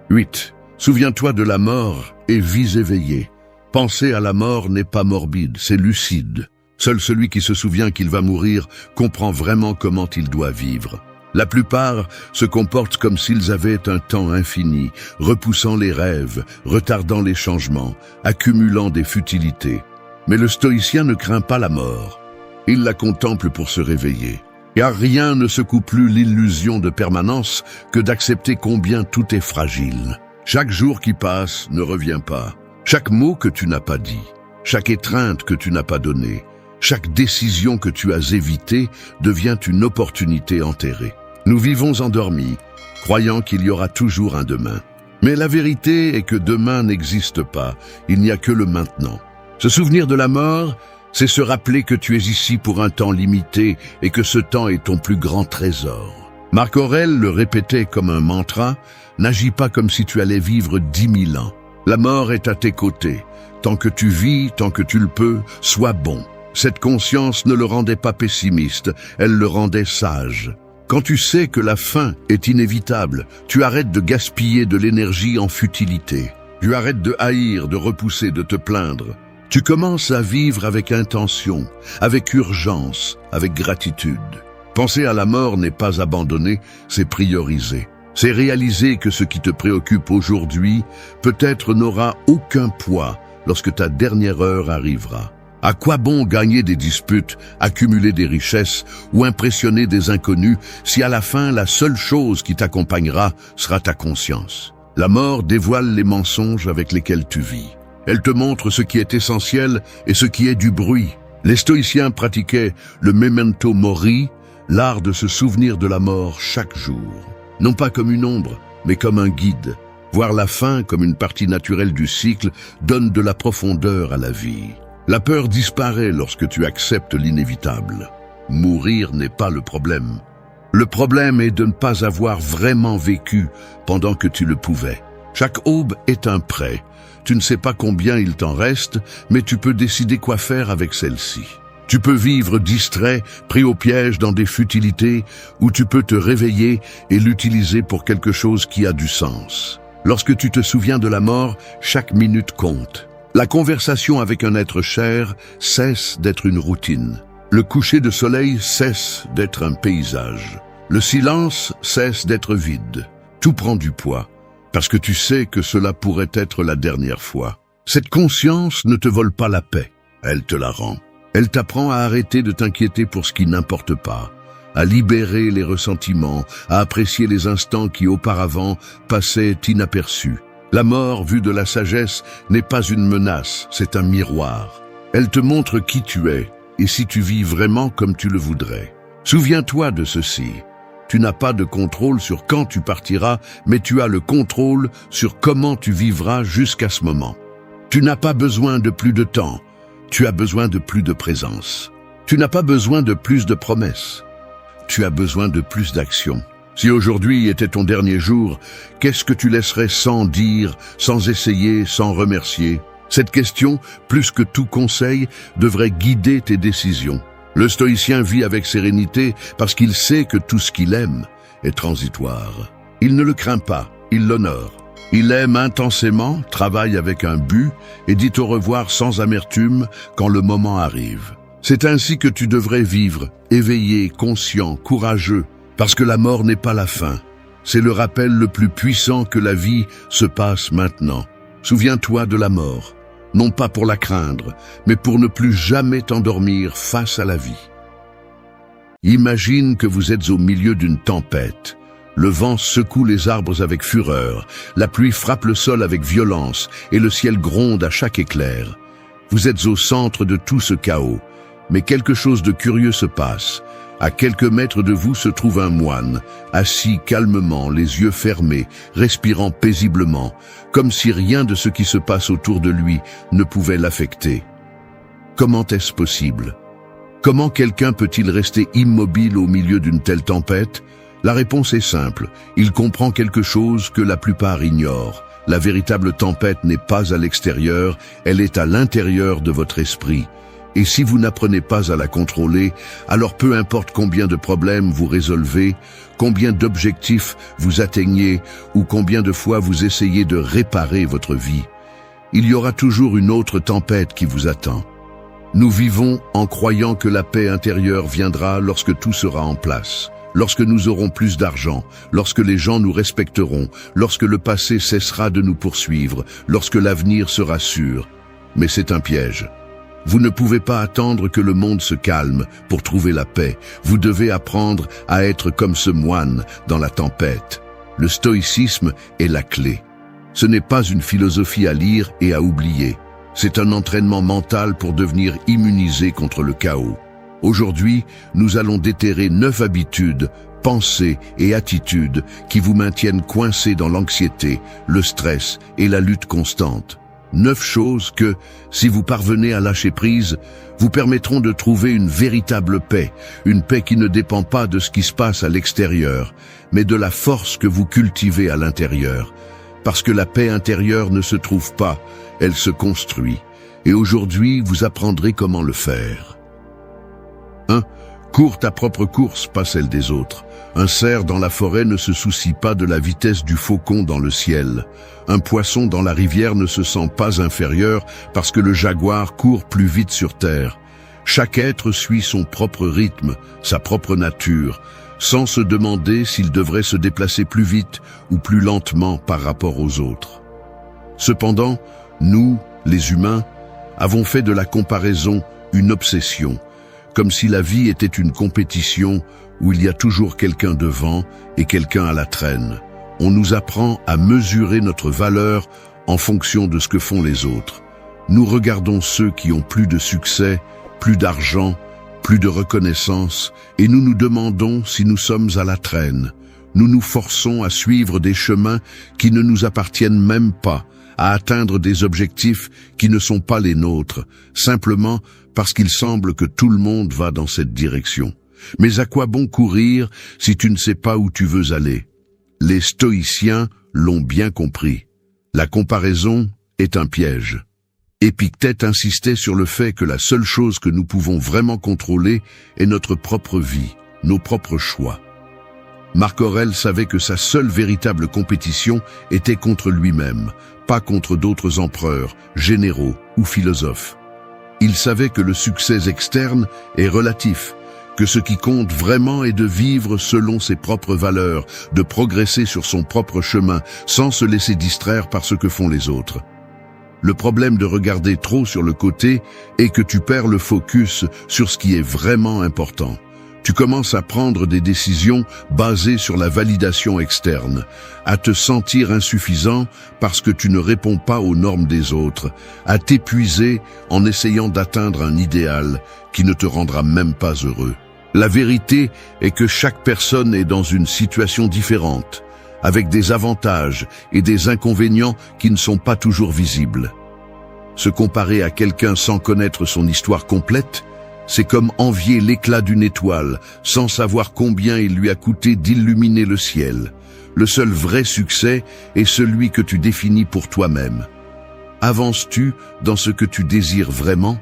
8. Souviens-toi de la mort et vis éveillé. Penser à la mort n'est pas morbide, c'est lucide. Seul celui qui se souvient qu'il va mourir comprend vraiment comment il doit vivre. La plupart se comportent comme s'ils avaient un temps infini, repoussant les rêves, retardant les changements, accumulant des futilités. Mais le stoïcien ne craint pas la mort. Il la contemple pour se réveiller. Car rien ne secoue plus l'illusion de permanence que d'accepter combien tout est fragile. Chaque jour qui passe ne revient pas. Chaque mot que tu n'as pas dit, chaque étreinte que tu n'as pas donnée, chaque décision que tu as évitée devient une opportunité enterrée. Nous vivons endormis, croyant qu'il y aura toujours un demain. Mais la vérité est que demain n'existe pas, il n'y a que le maintenant. Se souvenir de la mort, c'est se rappeler que tu es ici pour un temps limité et que ce temps est ton plus grand trésor. Marc Aurèle le répétait comme un mantra, n'agis pas comme si tu allais vivre 10 000 ans. La mort est à tes côtés. Tant que tu vis, tant que tu le peux, sois bon. Cette conscience ne le rendait pas pessimiste, elle le rendait sage. Quand tu sais que la fin est inévitable, tu arrêtes de gaspiller de l'énergie en futilité. Tu arrêtes de haïr, de repousser, de te plaindre. Tu commences à vivre avec intention, avec urgence, avec gratitude. Penser à la mort n'est pas abandonner, c'est prioriser. C'est réaliser que ce qui te préoccupe aujourd'hui, peut-être n'aura aucun poids lorsque ta dernière heure arrivera. À quoi bon gagner des disputes, accumuler des richesses ou impressionner des inconnus si à la fin la seule chose qui t'accompagnera sera ta conscience? La mort dévoile les mensonges avec lesquels tu vis. Elle te montre ce qui est essentiel et ce qui est du bruit. Les stoïciens pratiquaient le memento mori, l'art de se souvenir de la mort chaque jour. Non pas comme une ombre, mais comme un guide. Voir la fin comme une partie naturelle du cycle donne de la profondeur à la vie. La peur disparaît lorsque tu acceptes l'inévitable. Mourir n'est pas le problème. Le problème est de ne pas avoir vraiment vécu pendant que tu le pouvais. Chaque aube est un prêt. Tu ne sais pas combien il t'en reste, mais tu peux décider quoi faire avec celle-ci. Tu peux vivre distrait, pris au piège dans des futilités, ou tu peux te réveiller et l'utiliser pour quelque chose qui a du sens. Lorsque tu te souviens de la mort, chaque minute compte. La conversation avec un être cher cesse d'être une routine. Le coucher de soleil cesse d'être un paysage. Le silence cesse d'être vide. Tout prend du poids, parce que tu sais que cela pourrait être la dernière fois. Cette conscience ne te vole pas la paix, elle te la rend. Elle t'apprend à arrêter de t'inquiéter pour ce qui n'importe pas, à libérer les ressentiments, à apprécier les instants qui auparavant passaient inaperçus. La mort, vue de la sagesse, n'est pas une menace, c'est un miroir. Elle te montre qui tu es, et si tu vis vraiment comme tu le voudrais. Souviens-toi de ceci. Tu n'as pas de contrôle sur quand tu partiras, mais tu as le contrôle sur comment tu vivras jusqu'à ce moment. Tu n'as pas besoin de plus de temps. Tu as besoin de plus de présence. Tu n'as pas besoin de plus de promesses. Tu as besoin de plus d'action. Si aujourd'hui était ton dernier jour, qu'est-ce que tu laisserais sans dire, sans essayer, sans remercier? Cette question, plus que tout conseil, devrait guider tes décisions. Le stoïcien vit avec sérénité parce qu'il sait que tout ce qu'il aime est transitoire. Il ne le craint pas, il l'honore. Il aime intensément, travaille avec un but et dit au revoir sans amertume quand le moment arrive. C'est ainsi que tu devrais vivre, éveillé, conscient, courageux, parce que la mort n'est pas la fin. C'est le rappel le plus puissant que la vie se passe maintenant. Souviens-toi de la mort, non pas pour la craindre, mais pour ne plus jamais t'endormir face à la vie. Imagine que vous êtes au milieu d'une tempête. Le vent secoue les arbres avec fureur, la pluie frappe le sol avec violence et le ciel gronde à chaque éclair. Vous êtes au centre de tout ce chaos, mais quelque chose de curieux se passe. À quelques mètres de vous se trouve un moine, assis calmement, les yeux fermés, respirant paisiblement, comme si rien de ce qui se passe autour de lui ne pouvait l'affecter. Comment est-ce possible? Comment quelqu'un peut-il rester immobile au milieu d'une telle tempête? La réponse est simple, il comprend quelque chose que la plupart ignorent. La véritable tempête n'est pas à l'extérieur, elle est à l'intérieur de votre esprit. Et si vous n'apprenez pas à la contrôler, alors peu importe combien de problèmes vous résolvez, combien d'objectifs vous atteignez ou combien de fois vous essayez de réparer votre vie, il y aura toujours une autre tempête qui vous attend. Nous vivons en croyant que la paix intérieure viendra lorsque tout sera en place, lorsque nous aurons plus d'argent, lorsque les gens nous respecteront, lorsque le passé cessera de nous poursuivre, lorsque l'avenir sera sûr. Mais c'est un piège. Vous ne pouvez pas attendre que le monde se calme pour trouver la paix. Vous devez apprendre à être comme ce moine dans la tempête. Le stoïcisme est la clé. Ce n'est pas une philosophie à lire et à oublier. C'est un entraînement mental pour devenir immunisé contre le chaos. Aujourd'hui, nous allons déterrer 9 habitudes, pensées et attitudes qui vous maintiennent coincés dans l'anxiété, le stress et la lutte constante. 9 choses que, si vous parvenez à lâcher prise, vous permettront de trouver une véritable paix, une paix qui ne dépend pas de ce qui se passe à l'extérieur, mais de la force que vous cultivez à l'intérieur. Parce que la paix intérieure ne se trouve pas, elle se construit. Et aujourd'hui, vous apprendrez comment le faire. 1. Cours ta propre course, pas celle des autres. Un cerf dans la forêt ne se soucie pas de la vitesse du faucon dans le ciel. Un poisson dans la rivière ne se sent pas inférieur parce que le jaguar court plus vite sur terre. Chaque être suit son propre rythme, sa propre nature, sans se demander s'il devrait se déplacer plus vite ou plus lentement par rapport aux autres. Cependant, nous, les humains, avons fait de la comparaison une obsession, comme si la vie était une compétition où il y a toujours quelqu'un devant et quelqu'un à la traîne. On nous apprend à mesurer notre valeur en fonction de ce que font les autres. Nous regardons ceux qui ont plus de succès, plus d'argent, plus de reconnaissance, et nous nous demandons si nous sommes à la traîne. Nous nous forçons à suivre des chemins qui ne nous appartiennent même pas, à atteindre des objectifs qui ne sont pas les nôtres, simplement parce qu'il semble que tout le monde va dans cette direction. Mais à quoi bon courir si tu ne sais pas où tu veux aller? Les stoïciens l'ont bien compris. La comparaison est un piège. Épictète insistait sur le fait que la seule chose que nous pouvons vraiment contrôler est notre propre vie, nos propres choix. Marc Aurèle savait que sa seule véritable compétition était contre lui-même, pas contre d'autres empereurs, généraux ou philosophes. Il savait que le succès externe est relatif, que ce qui compte vraiment est de vivre selon ses propres valeurs, de progresser sur son propre chemin, sans se laisser distraire par ce que font les autres. Le problème de regarder trop sur le côté est que tu perds le focus sur ce qui est vraiment important. Tu commences à prendre des décisions basées sur la validation externe, à te sentir insuffisant parce que tu ne réponds pas aux normes des autres, à t'épuiser en essayant d'atteindre un idéal qui ne te rendra même pas heureux. La vérité est que chaque personne est dans une situation différente, avec des avantages et des inconvénients qui ne sont pas toujours visibles. Se comparer à quelqu'un sans connaître son histoire complète, c'est comme envier l'éclat d'une étoile, sans savoir combien il lui a coûté d'illuminer le ciel. Le seul vrai succès est celui que tu définis pour toi-même. Avances-tu dans ce que tu désires vraiment?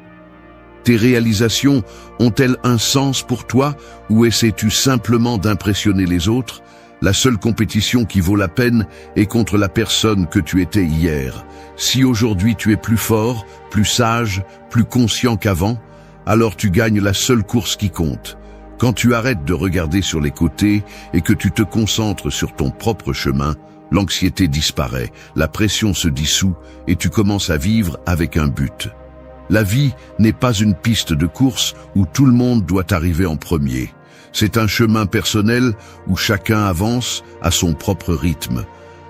Tes réalisations ont-elles un sens pour toi ou essaies-tu simplement d'impressionner les autres? La seule compétition qui vaut la peine est contre la personne que tu étais hier. Si aujourd'hui tu es plus fort, plus sage, plus conscient qu'avant, alors tu gagnes la seule course qui compte. Quand tu arrêtes de regarder sur les côtés et que tu te concentres sur ton propre chemin, l'anxiété disparaît, la pression se dissout et tu commences à vivre avec un but. La vie n'est pas une piste de course où tout le monde doit arriver en premier. C'est un chemin personnel où chacun avance à son propre rythme.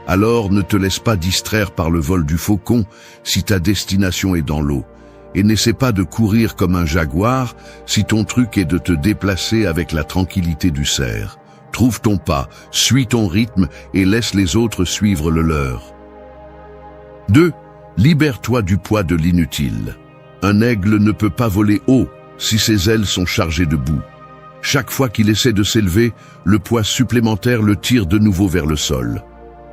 Alors ne te laisse pas distraire par le vol du faucon si ta destination est dans l'eau. Et n'essaie pas de courir comme un jaguar si ton truc est de te déplacer avec la tranquillité du cerf. Trouve ton pas, suis ton rythme et laisse les autres suivre le leur. 2. Libère-toi du poids de l'inutile. Un aigle ne peut pas voler haut si ses ailes sont chargées de boue. Chaque fois qu'il essaie de s'élever, le poids supplémentaire le tire de nouveau vers le sol.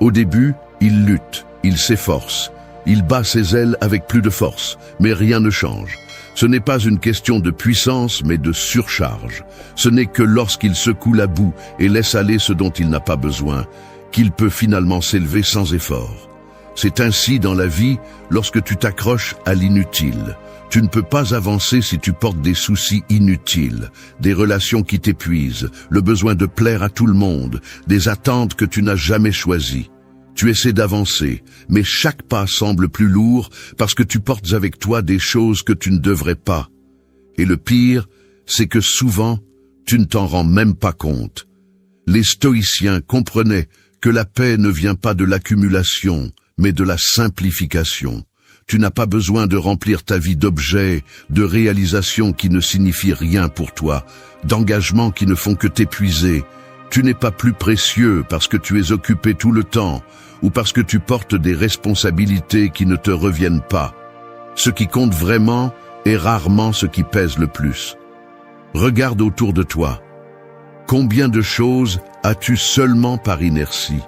Au début, il lutte, il s'efforce, il bat ses ailes avec plus de force, mais rien ne change. Ce n'est pas une question de puissance, mais de surcharge. Ce n'est que lorsqu'il secoue la boue et laisse aller ce dont il n'a pas besoin, qu'il peut finalement s'élever sans effort. C'est ainsi dans la vie lorsque tu t'accroches à l'inutile. Tu ne peux pas avancer si tu portes des soucis inutiles, des relations qui t'épuisent, le besoin de plaire à tout le monde, des attentes que tu n'as jamais choisies. Tu essaies d'avancer, mais chaque pas semble plus lourd parce que tu portes avec toi des choses que tu ne devrais pas. Et le pire, c'est que souvent, tu ne t'en rends même pas compte. Les stoïciens comprenaient que la paix ne vient pas de l'accumulation, mais de la simplification. Tu n'as pas besoin de remplir ta vie d'objets, de réalisations qui ne signifient rien pour toi, d'engagements qui ne font que t'épuiser. Tu n'es pas plus précieux parce que tu es occupé tout le temps ou parce que tu portes des responsabilités qui ne te reviennent pas. Ce qui compte vraiment est rarement ce qui pèse le plus. Regarde autour de toi. Combien de choses as-tu seulement par inertie?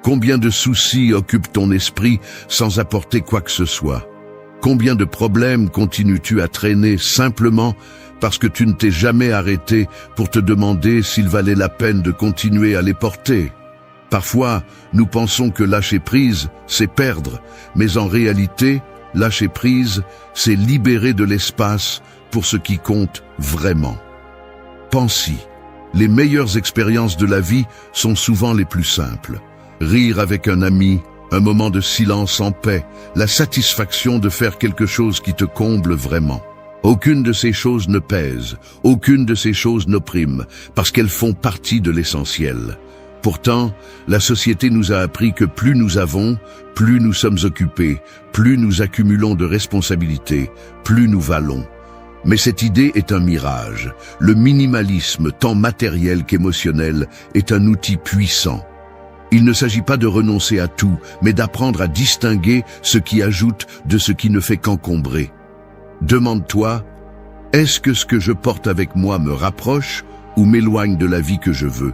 Combien de soucis occupent ton esprit sans apporter quoi que ce soit? Combien de problèmes continues-tu à traîner simplement parce que tu ne t'es jamais arrêté pour te demander s'il valait la peine de continuer à les porter? Parfois, nous pensons que lâcher prise, c'est perdre, mais en réalité, lâcher prise, c'est libérer de l'espace pour ce qui compte vraiment. Pense-y, les meilleures expériences de la vie sont souvent les plus simples. Rire avec un ami, un moment de silence en paix, la satisfaction de faire quelque chose qui te comble vraiment. Aucune de ces choses ne pèse, aucune de ces choses n'opprime, parce qu'elles font partie de l'essentiel. Pourtant, la société nous a appris que plus nous avons, plus nous sommes occupés, plus nous accumulons de responsabilités, plus nous valons. Mais cette idée est un mirage. Le minimalisme, tant matériel qu'émotionnel, est un outil puissant. Il ne s'agit pas de renoncer à tout, mais d'apprendre à distinguer ce qui ajoute de ce qui ne fait qu'encombrer. Demande-toi, est-ce que ce que je porte avec moi me rapproche ou m'éloigne de la vie que je veux?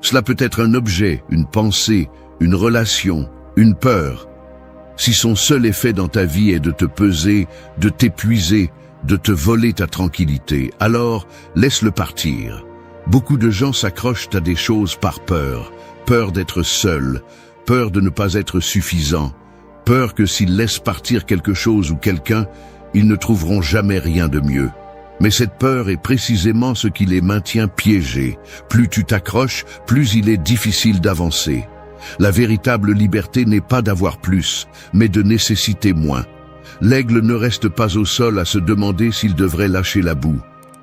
Cela peut être un objet, une pensée, une relation, une peur. Si son seul effet dans ta vie est de te peser, de t'épuiser, de te voler ta tranquillité, alors laisse-le partir. Beaucoup de gens s'accrochent à des choses par peur. Peur d'être seul, peur de ne pas être suffisant, peur que s'ils laissent partir quelque chose ou quelqu'un, ils ne trouveront jamais rien de mieux. Mais cette peur est précisément ce qui les maintient piégés. Plus tu t'accroches, plus il est difficile d'avancer. La véritable liberté n'est pas d'avoir plus, mais de nécessiter moins. L'aigle ne reste pas au sol à se demander s'il devrait lâcher la boue.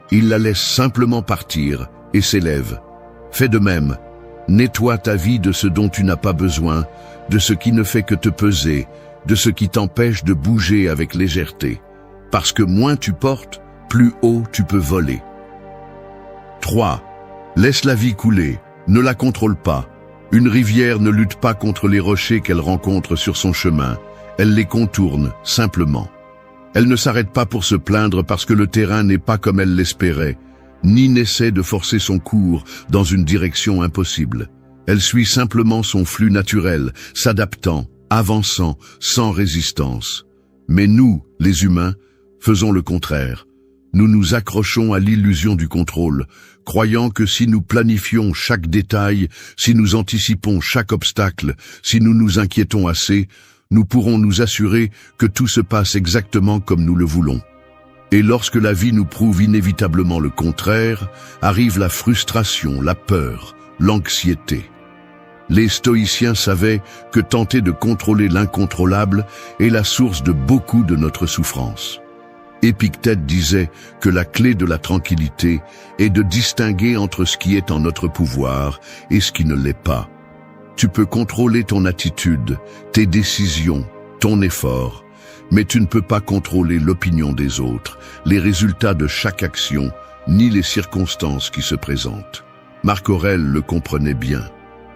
Il la laisse simplement partir et s'élève. Fais de même. Nettoie ta vie de ce dont tu n'as pas besoin, de ce qui ne fait que te peser, de ce qui t'empêche de bouger avec légèreté. Parce que moins tu portes, plus haut tu peux voler. 3. Laisse la vie couler, ne la contrôle pas. Une rivière ne lutte pas contre les rochers qu'elle rencontre sur son chemin. Elle les contourne, simplement. Elle ne s'arrête pas pour se plaindre parce que le terrain n'est pas comme elle l'espérait, ni n'essaie de forcer son cours dans une direction impossible. Elle suit simplement son flux naturel, s'adaptant, avançant, sans résistance. Mais nous, les humains, faisons le contraire. Nous nous accrochons à l'illusion du contrôle, croyant que si nous planifions chaque détail, si nous anticipons chaque obstacle, si nous nous inquiétons assez, nous pourrons nous assurer que tout se passe exactement comme nous le voulons. Et lorsque la vie nous prouve inévitablement le contraire, arrive la frustration, la peur, l'anxiété. Les stoïciens savaient que tenter de contrôler l'incontrôlable est la source de beaucoup de notre souffrance. Épictète disait que la clé de la tranquillité est de distinguer entre ce qui est en notre pouvoir et ce qui ne l'est pas. Tu peux contrôler ton attitude, tes décisions, ton effort, mais tu ne peux pas contrôler l'opinion des autres, les résultats de chaque action, ni les circonstances qui se présentent. Marc Aurèle le comprenait bien.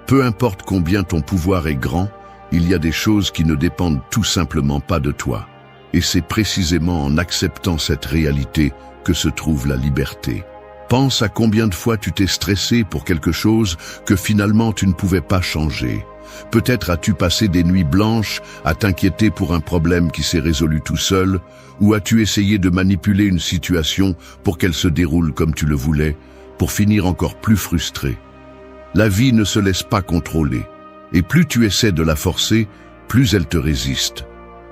Peu importe combien ton pouvoir est grand, il y a des choses qui ne dépendent tout simplement pas de toi. Et c'est précisément en acceptant cette réalité que se trouve la liberté. Pense à combien de fois tu t'es stressé pour quelque chose que finalement tu ne pouvais pas changer. Peut-être as-tu passé des nuits blanches à t'inquiéter pour un problème qui s'est résolu tout seul, ou as-tu essayé de manipuler une situation pour qu'elle se déroule comme tu le voulais, pour finir encore plus frustré. La vie ne se laisse pas contrôler, et plus tu essaies de la forcer, plus elle te résiste.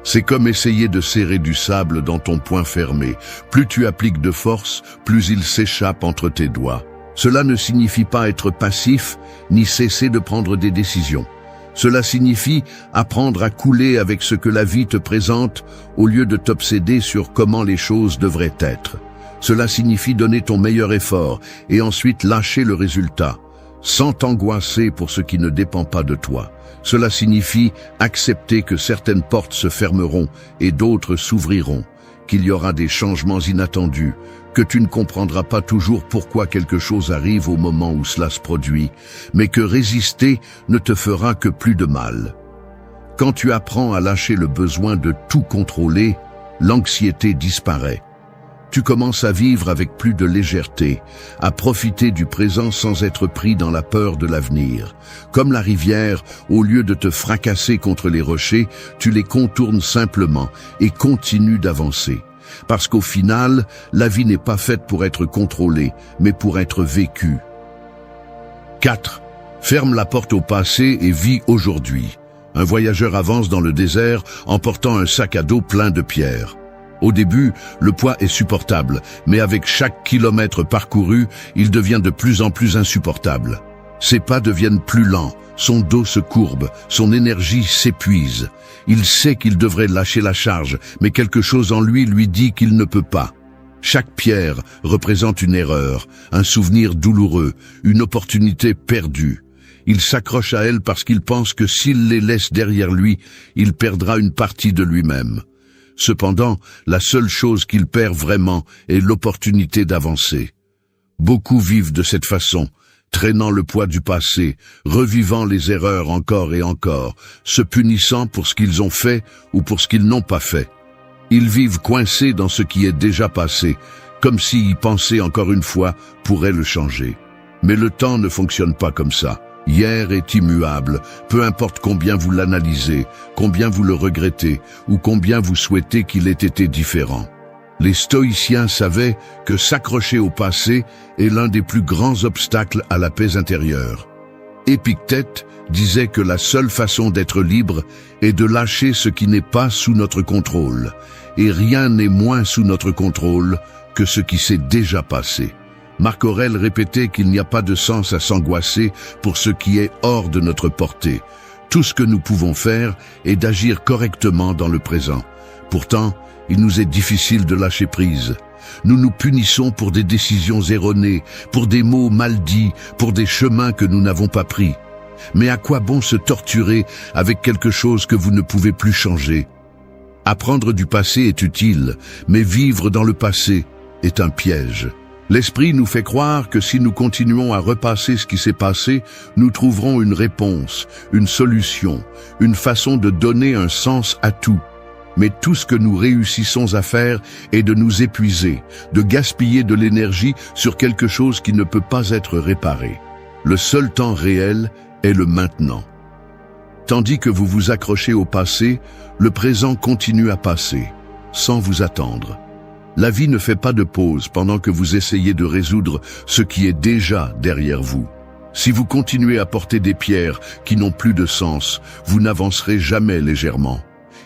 C'est comme essayer de serrer du sable dans ton poing fermé. Plus tu appliques de force, plus il s'échappe entre tes doigts. Cela ne signifie pas être passif, ni cesser de prendre des décisions. Cela signifie apprendre à couler avec ce que la vie te présente au lieu de t'obséder sur comment les choses devraient être. Cela signifie donner ton meilleur effort et ensuite lâcher le résultat, sans t'angoisser pour ce qui ne dépend pas de toi. Cela signifie accepter que certaines portes se fermeront et d'autres s'ouvriront, qu'il y aura des changements inattendus, que tu ne comprendras pas toujours pourquoi quelque chose arrive au moment où cela se produit, mais que résister ne te fera que plus de mal. Quand tu apprends à lâcher le besoin de tout contrôler, l'anxiété disparaît. Tu commences à vivre avec plus de légèreté, à profiter du présent sans être pris dans la peur de l'avenir. Comme la rivière, au lieu de te fracasser contre les rochers, tu les contournes simplement et continues d'avancer. Parce qu'au final, la vie n'est pas faite pour être contrôlée, mais pour être vécue. 4. Ferme la porte au passé et vis aujourd'hui. Un voyageur avance dans le désert en portant un sac à dos plein de pierres. Au début, le poids est supportable, mais avec chaque kilomètre parcouru, il devient de plus en plus insupportable. Ses pas deviennent plus lents, son dos se courbe, son énergie s'épuise. Il sait qu'il devrait lâcher la charge, mais quelque chose en lui dit qu'il ne peut pas. Chaque pierre représente une erreur, un souvenir douloureux, une opportunité perdue. Il s'accroche à elle parce qu'il pense que s'il les laisse derrière lui, il perdra une partie de lui-même. Cependant, la seule chose qu'il perd vraiment est l'opportunité d'avancer. Beaucoup vivent de cette façon, traînant le poids du passé, revivant les erreurs encore et encore, se punissant pour ce qu'ils ont fait ou pour ce qu'ils n'ont pas fait. Ils vivent coincés dans ce qui est déjà passé, comme si y penser encore une fois pourrait le changer. Mais le temps ne fonctionne pas comme ça. Hier est immuable, peu importe combien vous l'analysez, combien vous le regrettez ou combien vous souhaitez qu'il ait été différent. Les stoïciens savaient que s'accrocher au passé est l'un des plus grands obstacles à la paix intérieure. Épictète disait que la seule façon d'être libre est de lâcher ce qui n'est pas sous notre contrôle, et rien n'est moins sous notre contrôle que ce qui s'est déjà passé. Marc Aurèle répétait qu'il n'y a pas de sens à s'angoisser pour ce qui est hors de notre portée. Tout ce que nous pouvons faire est d'agir correctement dans le présent. Pourtant, il nous est difficile de lâcher prise. Nous nous punissons pour des décisions erronées, pour des mots mal dits, pour des chemins que nous n'avons pas pris. Mais à quoi bon se torturer avec quelque chose que vous ne pouvez plus changer? Apprendre du passé est utile, mais vivre dans le passé est un piège. L'esprit nous fait croire que si nous continuons à repasser ce qui s'est passé, nous trouverons une réponse, une solution, une façon de donner un sens à tout. Mais tout ce que nous réussissons à faire est de nous épuiser, de gaspiller de l'énergie sur quelque chose qui ne peut pas être réparé. Le seul temps réel est le maintenant. Tandis que vous vous accrochez au passé, le présent continue à passer, sans vous attendre. La vie ne fait pas de pause pendant que vous essayez de résoudre ce qui est déjà derrière vous. Si vous continuez à porter des pierres qui n'ont plus de sens, vous n'avancerez jamais légèrement.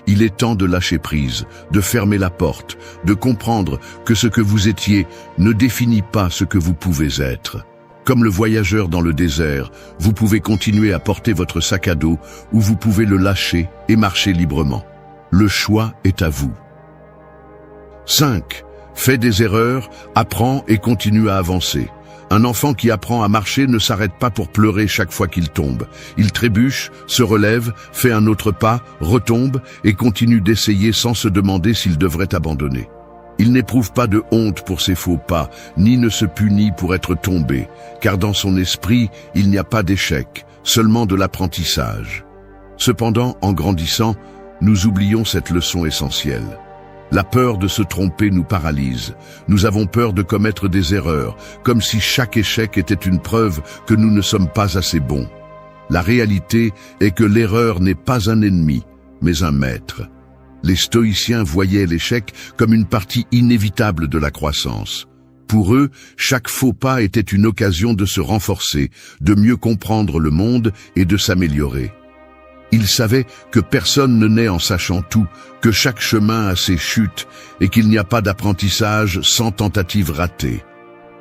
Il est temps de lâcher prise, de fermer la porte, de comprendre que ce que vous étiez ne définit pas ce que vous pouvez être. Comme le voyageur dans le désert, vous pouvez continuer à porter votre sac à dos ou vous pouvez le lâcher et marcher librement. Le choix est à vous. 5. Fais des erreurs, apprends et continue à avancer. Un enfant qui apprend à marcher ne s'arrête pas pour pleurer chaque fois qu'il tombe. Il trébuche, se relève, fait un autre pas, retombe et continue d'essayer sans se demander s'il devrait abandonner. Il n'éprouve pas de honte pour ses faux pas, ni ne se punit pour être tombé, car dans son esprit, il n'y a pas d'échec, seulement de l'apprentissage. Cependant, en grandissant, nous oublions cette leçon essentielle. La peur de se tromper nous paralyse. Nous avons peur de commettre des erreurs, comme si chaque échec était une preuve que nous ne sommes pas assez bons. La réalité est que l'erreur n'est pas un ennemi, mais un maître. Les stoïciens voyaient l'échec comme une partie inévitable de la croissance. Pour eux, chaque faux pas était une occasion de se renforcer, de mieux comprendre le monde et de s'améliorer. Ils savaient que personne ne naît en sachant tout, que chaque chemin a ses chutes et qu'il n'y a pas d'apprentissage sans tentative ratée.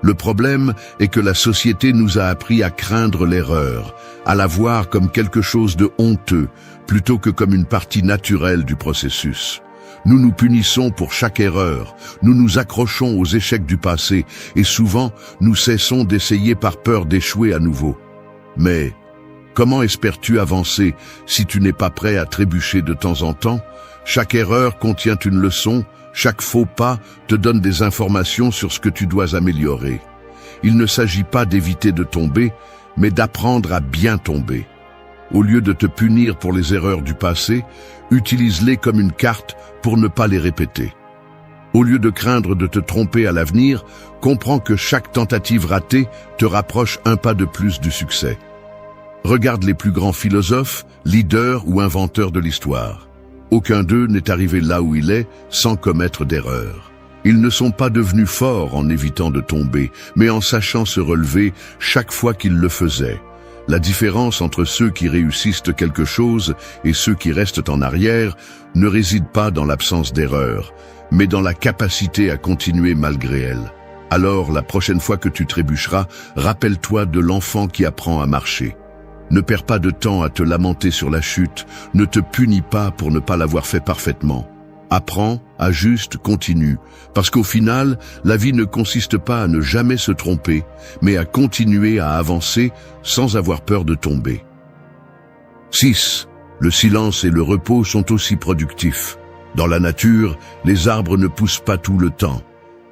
Le problème est que la société nous a appris à craindre l'erreur, à la voir comme quelque chose de honteux, plutôt que comme une partie naturelle du processus. Nous nous punissons pour chaque erreur, nous nous accrochons aux échecs du passé et souvent nous cessons d'essayer par peur d'échouer à nouveau. Mais comment espères-tu avancer si tu n'es pas prêt à trébucher de temps en temps? Chaque erreur contient une leçon, chaque faux pas te donne des informations sur ce que tu dois améliorer. Il ne s'agit pas d'éviter de tomber, mais d'apprendre à bien tomber. Au lieu de te punir pour les erreurs du passé, utilise-les comme une carte pour ne pas les répéter. Au lieu de craindre de te tromper à l'avenir, comprends que chaque tentative ratée te rapproche un pas de plus du succès. Regarde les plus grands philosophes, leaders ou inventeurs de l'histoire. Aucun d'eux n'est arrivé là où il est sans commettre d'erreurs. Ils ne sont pas devenus forts en évitant de tomber, mais en sachant se relever chaque fois qu'ils le faisaient. La différence entre ceux qui réussissent quelque chose et ceux qui restent en arrière ne réside pas dans l'absence d'erreur, mais dans la capacité à continuer malgré elle. Alors, la prochaine fois que tu trébucheras, rappelle-toi de l'enfant qui apprend à marcher. Ne perds pas de temps à te lamenter sur la chute, ne te punis pas pour ne pas l'avoir fait parfaitement. Apprends, ajuste, continue, parce qu'au final, la vie ne consiste pas à ne jamais se tromper, mais à continuer à avancer sans avoir peur de tomber. 6. Le silence et le repos sont aussi productifs. Dans la nature, les arbres ne poussent pas tout le temps.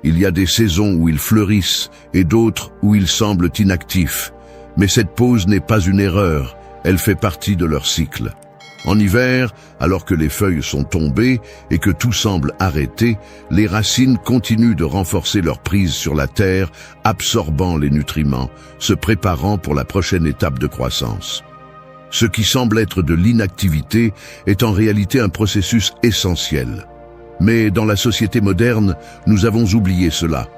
Il y a des saisons où ils fleurissent et d'autres où ils semblent inactifs. Mais cette pause n'est pas une erreur, elle fait partie de leur cycle. En hiver, alors que les feuilles sont tombées et que tout semble arrêté, les racines continuent de renforcer leur prise sur la terre, absorbant les nutriments, se préparant pour la prochaine étape de croissance. Ce qui semble être de l'inactivité est en réalité un processus essentiel. Mais dans la société moderne, nous avons oublié cela.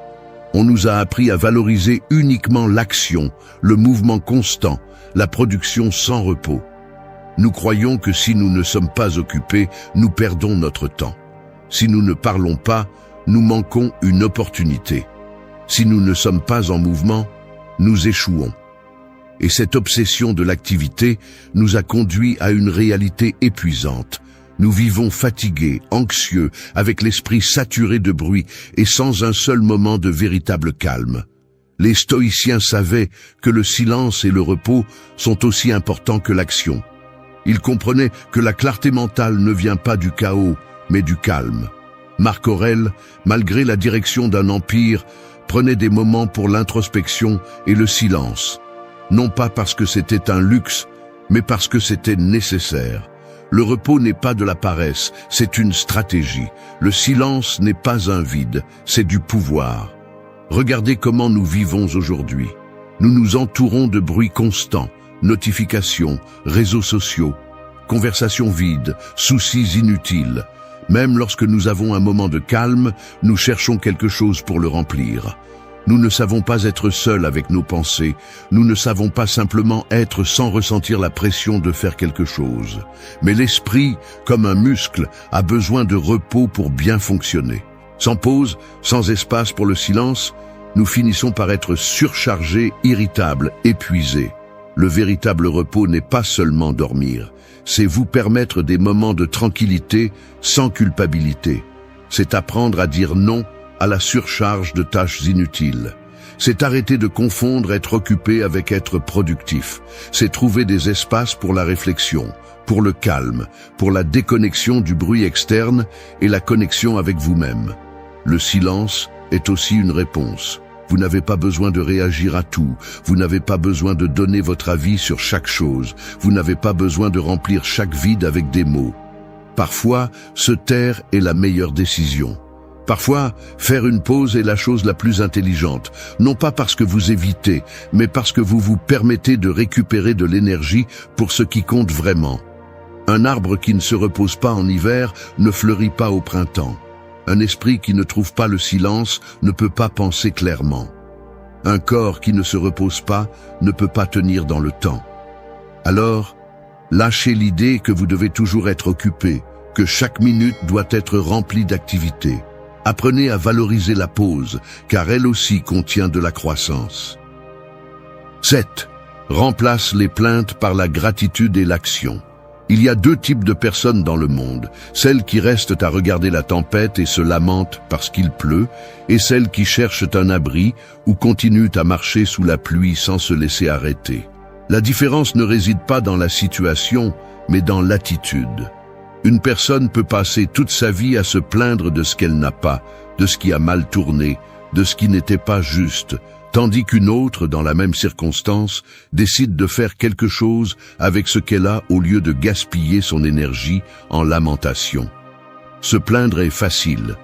On nous a appris à valoriser uniquement l'action, le mouvement constant, la production sans repos. Nous croyons que si nous ne sommes pas occupés, nous perdons notre temps. Si nous ne parlons pas, nous manquons une opportunité. Si nous ne sommes pas en mouvement, nous échouons. Et cette obsession de l'activité nous a conduits à une réalité épuisante. Nous vivons fatigués, anxieux, avec l'esprit saturé de bruit et sans un seul moment de véritable calme. Les stoïciens savaient que le silence et le repos sont aussi importants que l'action. Ils comprenaient que la clarté mentale ne vient pas du chaos, mais du calme. Marc Aurèle, malgré la direction d'un empire, prenait des moments pour l'introspection et le silence. Non pas parce que c'était un luxe, mais parce que c'était nécessaire. Le repos n'est pas de la paresse, c'est une stratégie. Le silence n'est pas un vide, c'est du pouvoir. Regardez comment nous vivons aujourd'hui. Nous nous entourons de bruits constants, notifications, réseaux sociaux, conversations vides, soucis inutiles. Même lorsque nous avons un moment de calme, nous cherchons quelque chose pour le remplir. Nous ne savons pas être seuls avec nos pensées, nous ne savons pas simplement être sans ressentir la pression de faire quelque chose. Mais l'esprit, comme un muscle, a besoin de repos pour bien fonctionner. Sans pause, sans espace pour le silence, nous finissons par être surchargés, irritables, épuisés. Le véritable repos n'est pas seulement dormir, c'est vous permettre des moments de tranquillité sans culpabilité. C'est apprendre à dire non à la surcharge de tâches inutiles. C'est arrêter de confondre être occupé avec être productif. C'est trouver des espaces pour la réflexion, pour le calme, pour la déconnexion du bruit externe et la connexion avec vous-même. Le silence est aussi une réponse. Vous n'avez pas besoin de réagir à tout. Vous n'avez pas besoin de donner votre avis sur chaque chose. Vous n'avez pas besoin de remplir chaque vide avec des mots. Parfois, se taire est la meilleure décision. Parfois, faire une pause est la chose la plus intelligente, non pas parce que vous évitez, mais parce que vous vous permettez de récupérer de l'énergie pour ce qui compte vraiment. Un arbre qui ne se repose pas en hiver ne fleurit pas au printemps. Un esprit qui ne trouve pas le silence ne peut pas penser clairement. Un corps qui ne se repose pas ne peut pas tenir dans le temps. Alors, lâchez l'idée que vous devez toujours être occupé, que chaque minute doit être remplie d'activité. Apprenez à valoriser la pause, car elle aussi contient de la croissance. 7. Remplace les plaintes par la gratitude et l'action. Il y a 2 types de personnes dans le monde, celles qui restent à regarder la tempête et se lamentent parce qu'il pleut, et celles qui cherchent un abri ou continuent à marcher sous la pluie sans se laisser arrêter. La différence ne réside pas dans la situation, mais dans l'attitude. Une personne peut passer toute sa vie à se plaindre de ce qu'elle n'a pas, de ce qui a mal tourné, de ce qui n'était pas juste, tandis qu'une autre, dans la même circonstance, décide de faire quelque chose avec ce qu'elle a au lieu de gaspiller son énergie en lamentation. Se plaindre est facile,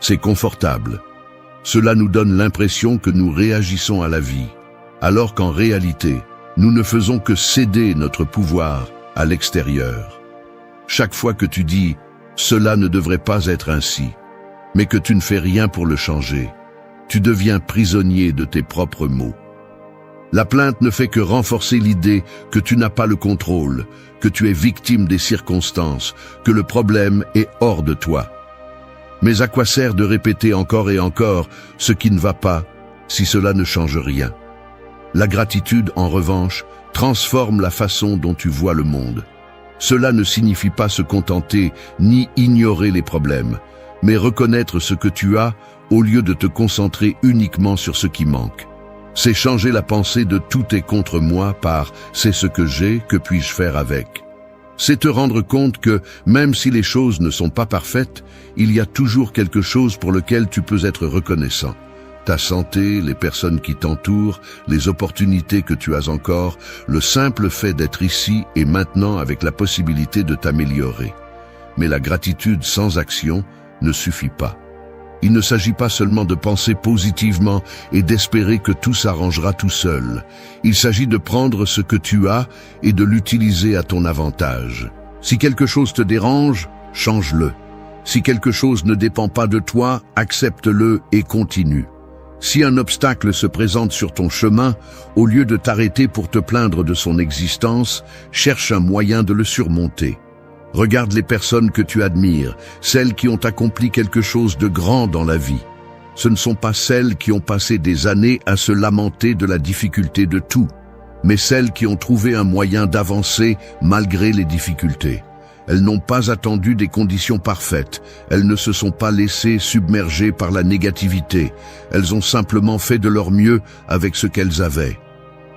c'est confortable. Cela nous donne l'impression que nous réagissons à la vie, alors qu'en réalité, nous ne faisons que céder notre pouvoir à l'extérieur. Chaque fois que tu dis « cela ne devrait pas être ainsi », mais que tu ne fais rien pour le changer, tu deviens prisonnier de tes propres mots. La plainte ne fait que renforcer l'idée que tu n'as pas le contrôle, que tu es victime des circonstances, que le problème est hors de toi. Mais à quoi sert de répéter encore et encore ce qui ne va pas si cela ne change rien? La gratitude, en revanche, transforme la façon dont tu vois le monde. Cela ne signifie pas se contenter ni ignorer les problèmes, mais reconnaître ce que tu as au lieu de te concentrer uniquement sur ce qui manque. C'est changer la pensée de « tout est contre moi » par « c'est ce que j'ai, que puis-je faire avec ». C'est te rendre compte que, même si les choses ne sont pas parfaites, il y a toujours quelque chose pour lequel tu peux être reconnaissant. Ta santé, les personnes qui t'entourent, les opportunités que tu as encore, le simple fait d'être ici et maintenant avec la possibilité de t'améliorer. Mais la gratitude sans action ne suffit pas. Il ne s'agit pas seulement de penser positivement et d'espérer que tout s'arrangera tout seul. Il s'agit de prendre ce que tu as et de l'utiliser à ton avantage. Si quelque chose te dérange, change-le. Si quelque chose ne dépend pas de toi, accepte-le et continue. Si un obstacle se présente sur ton chemin, au lieu de t'arrêter pour te plaindre de son existence, cherche un moyen de le surmonter. Regarde les personnes que tu admires, celles qui ont accompli quelque chose de grand dans la vie. Ce ne sont pas celles qui ont passé des années à se lamenter de la difficulté de tout, mais celles qui ont trouvé un moyen d'avancer malgré les difficultés. Elles n'ont pas attendu des conditions parfaites, elles ne se sont pas laissées submerger par la négativité, elles ont simplement fait de leur mieux avec ce qu'elles avaient.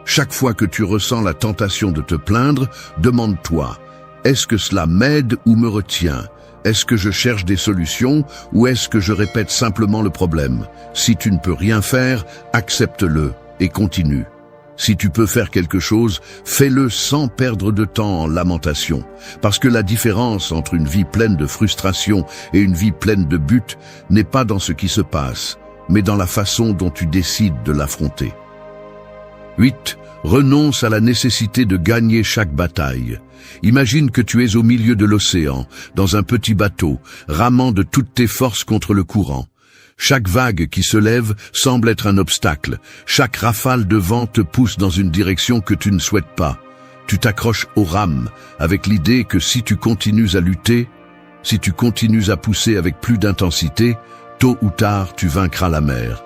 Chaque fois que tu ressens la tentation de te plaindre, demande-toi: est-ce que cela m'aide ou me retient? Est-ce que je cherche des solutions ou est-ce que je répète simplement le problème? Si tu ne peux rien faire, accepte-le et continue. Si tu peux faire quelque chose, fais-le sans perdre de temps en lamentation. Parce que la différence entre une vie pleine de frustration et une vie pleine de buts n'est pas dans ce qui se passe, mais dans la façon dont tu décides de l'affronter. 8. Renonce à la nécessité de gagner chaque bataille. Imagine que tu es au milieu de l'océan, dans un petit bateau, ramant de toutes tes forces contre le courant. Chaque vague qui se lève semble être un obstacle. Chaque rafale de vent te pousse dans une direction que tu ne souhaites pas. Tu t'accroches aux rames, avec l'idée que si tu continues à lutter, si tu continues à pousser avec plus d'intensité, tôt ou tard tu vaincras la mer.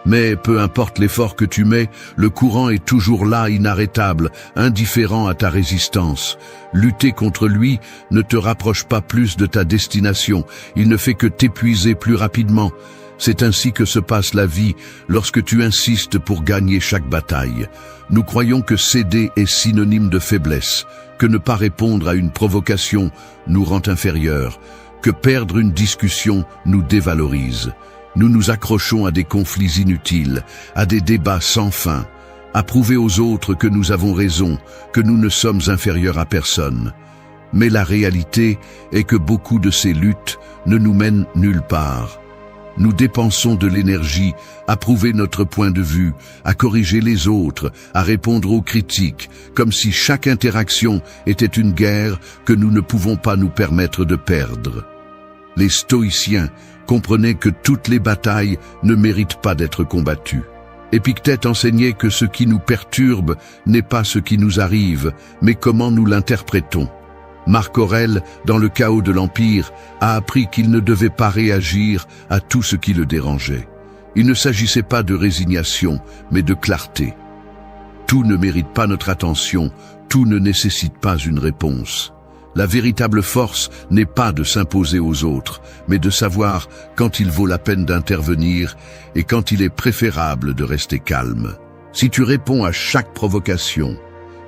Mais peu importe l'effort que tu mets, le courant est toujours là, inarrêtable, indifférent à ta résistance. Lutter contre lui ne te rapproche pas plus de ta destination, il ne fait que t'épuiser plus rapidement. C'est ainsi que se passe la vie lorsque tu insistes pour gagner chaque bataille. Nous croyons que céder est synonyme de faiblesse, que ne pas répondre à une provocation nous rend inférieurs, que perdre une discussion nous dévalorise. Nous nous accrochons à des conflits inutiles, à des débats sans fin, à prouver aux autres que nous avons raison, que nous ne sommes inférieurs à personne. Mais la réalité est que beaucoup de ces luttes ne nous mènent nulle part. Nous dépensons de l'énergie à prouver notre point de vue, à corriger les autres, à répondre aux critiques, comme si chaque interaction était une guerre que nous ne pouvons pas nous permettre de perdre. Les stoïciens comprenaient que toutes les batailles ne méritent pas d'être combattues. Épictète enseignait que ce qui nous perturbe n'est pas ce qui nous arrive, mais comment nous l'interprétons. Marc Aurèle, dans le chaos de l'Empire, a appris qu'il ne devait pas réagir à tout ce qui le dérangeait. Il ne s'agissait pas de résignation, mais de clarté. Tout ne mérite pas notre attention, tout ne nécessite pas une réponse. La véritable force n'est pas de s'imposer aux autres, mais de savoir quand il vaut la peine d'intervenir et quand il est préférable de rester calme. Si tu réponds à chaque provocation,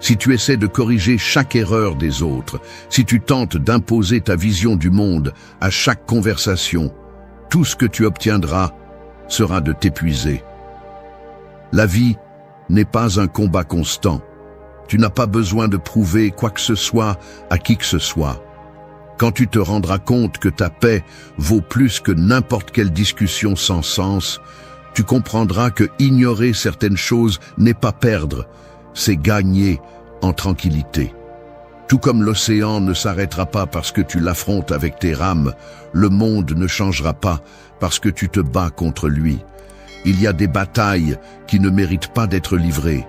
si tu essaies de corriger chaque erreur des autres, si tu tentes d'imposer ta vision du monde à chaque conversation, tout ce que tu obtiendras sera de t'épuiser. La vie n'est pas un combat constant. Tu n'as pas besoin de prouver quoi que ce soit à qui que ce soit. Quand tu te rendras compte que ta paix vaut plus que n'importe quelle discussion sans sens, tu comprendras que ignorer certaines choses n'est pas perdre, c'est gagner en tranquillité. Tout comme l'océan ne s'arrêtera pas parce que tu l'affrontes avec tes rames, le monde ne changera pas parce que tu te bats contre lui. Il y a des batailles qui ne méritent pas d'être livrées.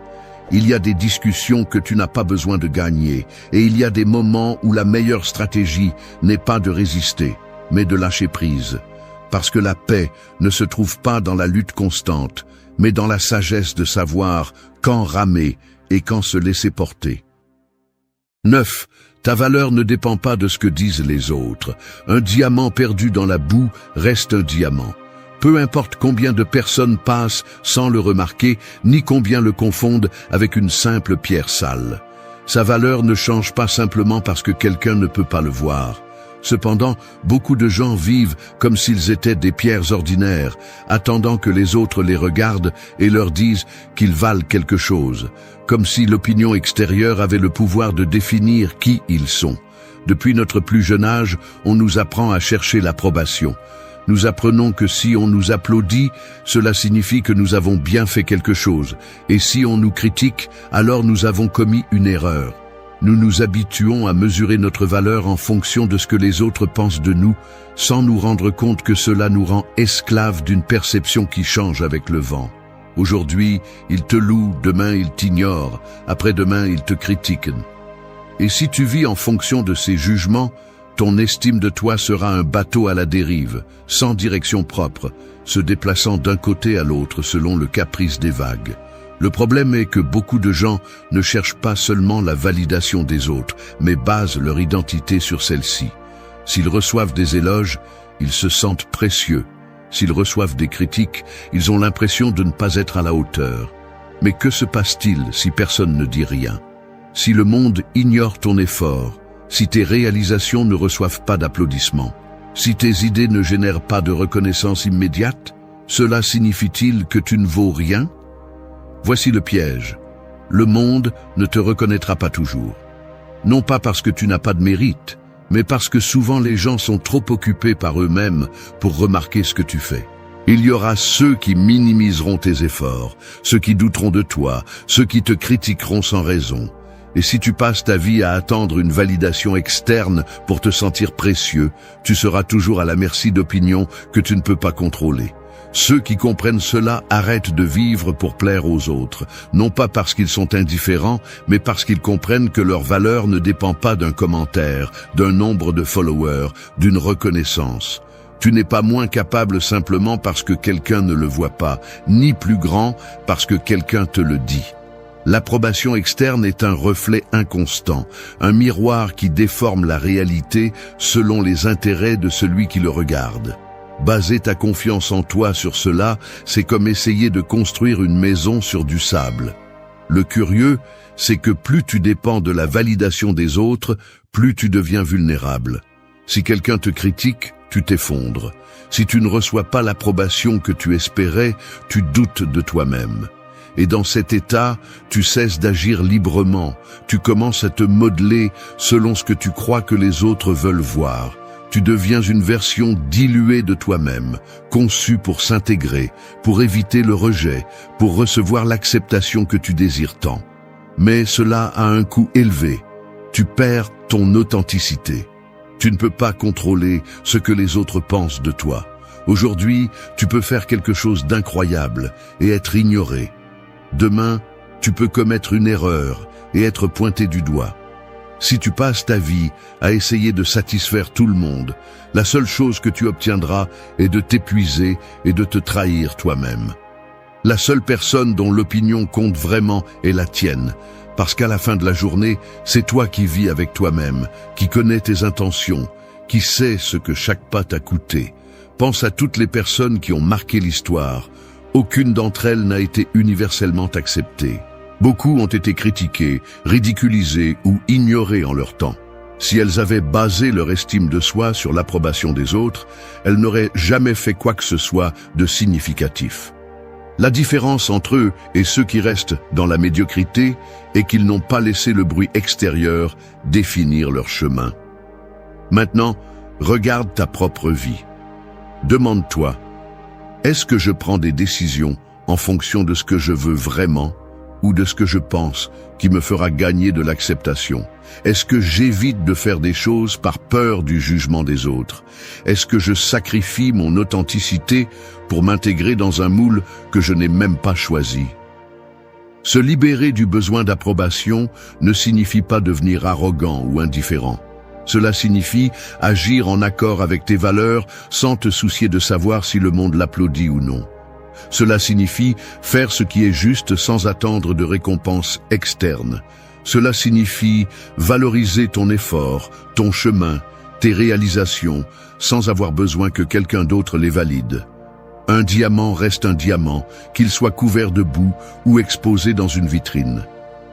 Il y a des discussions que tu n'as pas besoin de gagner, et il y a des moments où la meilleure stratégie n'est pas de résister, mais de lâcher prise. Parce que la paix ne se trouve pas dans la lutte constante, mais dans la sagesse de savoir quand ramer et quand se laisser porter. 9. Ta valeur ne dépend pas de ce que disent les autres. Un diamant perdu dans la boue reste un diamant. Peu importe combien de personnes passent sans le remarquer, ni combien le confondent avec une simple pierre sale. Sa valeur ne change pas simplement parce que quelqu'un ne peut pas le voir. Cependant, beaucoup de gens vivent comme s'ils étaient des pierres ordinaires, attendant que les autres les regardent et leur disent qu'ils valent quelque chose, comme si l'opinion extérieure avait le pouvoir de définir qui ils sont. Depuis notre plus jeune âge, on nous apprend à chercher l'approbation. Nous apprenons que si on nous applaudit, cela signifie que nous avons bien fait quelque chose, et si on nous critique, alors nous avons commis une erreur. Nous nous habituons à mesurer notre valeur en fonction de ce que les autres pensent de nous, sans nous rendre compte que cela nous rend esclaves d'une perception qui change avec le vent. Aujourd'hui, ils te louent, demain ils t'ignorent, après-demain ils te critiquent. Et si tu vis en fonction de ces jugements, ton estime de toi sera un bateau à la dérive, sans direction propre, se déplaçant d'un côté à l'autre selon le caprice des vagues. Le problème est que beaucoup de gens ne cherchent pas seulement la validation des autres, mais basent leur identité sur celle-ci. S'ils reçoivent des éloges, ils se sentent précieux. S'ils reçoivent des critiques, ils ont l'impression de ne pas être à la hauteur. Mais que se passe-t-il si personne ne dit rien? Si le monde ignore ton effort, si tes réalisations ne reçoivent pas d'applaudissements, si tes idées ne génèrent pas de reconnaissance immédiate, cela signifie-t-il que tu ne vaux rien? Voici le piège. Le monde ne te reconnaîtra pas toujours. Non pas parce que tu n'as pas de mérite, mais parce que souvent les gens sont trop occupés par eux-mêmes pour remarquer ce que tu fais. Il y aura ceux qui minimiseront tes efforts, ceux qui douteront de toi, ceux qui te critiqueront sans raison. Et si tu passes ta vie à attendre une validation externe pour te sentir précieux, tu seras toujours à la merci d'opinions que tu ne peux pas contrôler. Ceux qui comprennent cela arrêtent de vivre pour plaire aux autres, non pas parce qu'ils sont indifférents, mais parce qu'ils comprennent que leur valeur ne dépend pas d'un commentaire, d'un nombre de followers, d'une reconnaissance. Tu n'es pas moins capable simplement parce que quelqu'un ne le voit pas, ni plus grand parce que quelqu'un te le dit. L'approbation externe est un reflet inconstant, un miroir qui déforme la réalité selon les intérêts de celui qui le regarde. Baser ta confiance en toi sur cela, c'est comme essayer de construire une maison sur du sable. Le curieux, c'est que plus tu dépends de la validation des autres, plus tu deviens vulnérable. Si quelqu'un te critique, tu t'effondres. Si tu ne reçois pas l'approbation que tu espérais, tu doutes de toi-même. Et dans cet état, tu cesses d'agir librement. Tu commences à te modeler selon ce que tu crois que les autres veulent voir. Tu deviens une version diluée de toi-même, conçue pour s'intégrer, pour éviter le rejet, pour recevoir l'acceptation que tu désires tant. Mais cela a un coût élevé. Tu perds ton authenticité. Tu ne peux pas contrôler ce que les autres pensent de toi. Aujourd'hui, tu peux faire quelque chose d'incroyable et être ignoré. Demain, tu peux commettre une erreur et être pointé du doigt. Si tu passes ta vie à essayer de satisfaire tout le monde, la seule chose que tu obtiendras est de t'épuiser et de te trahir toi-même. La seule personne dont l'opinion compte vraiment est la tienne, parce qu'à la fin de la journée, c'est toi qui vis avec toi-même, qui connais tes intentions, qui sais ce que chaque pas t'a coûté. Pense à toutes les personnes qui ont marqué l'histoire. Aucune d'entre elles n'a été universellement acceptée. Beaucoup ont été critiquées, ridiculisées ou ignorées en leur temps. Si elles avaient basé leur estime de soi sur l'approbation des autres, elles n'auraient jamais fait quoi que ce soit de significatif. La différence entre eux et ceux qui restent dans la médiocrité est qu'ils n'ont pas laissé le bruit extérieur définir leur chemin. Maintenant, regarde ta propre vie. Demande-toi, est-ce que je prends des décisions en fonction de ce que je veux vraiment ou de ce que je pense qui me fera gagner de l'acceptation? Est-ce que j'évite de faire des choses par peur du jugement des autres? Est-ce que je sacrifie mon authenticité pour m'intégrer dans un moule que je n'ai même pas choisi? Se libérer du besoin d'approbation ne signifie pas devenir arrogant ou indifférent. Cela signifie agir en accord avec tes valeurs sans te soucier de savoir si le monde l'applaudit ou non. Cela signifie faire ce qui est juste sans attendre de récompense externe. Cela signifie valoriser ton effort, ton chemin, tes réalisations, sans avoir besoin que quelqu'un d'autre les valide. Un diamant reste un diamant, qu'il soit couvert de boue ou exposé dans une vitrine.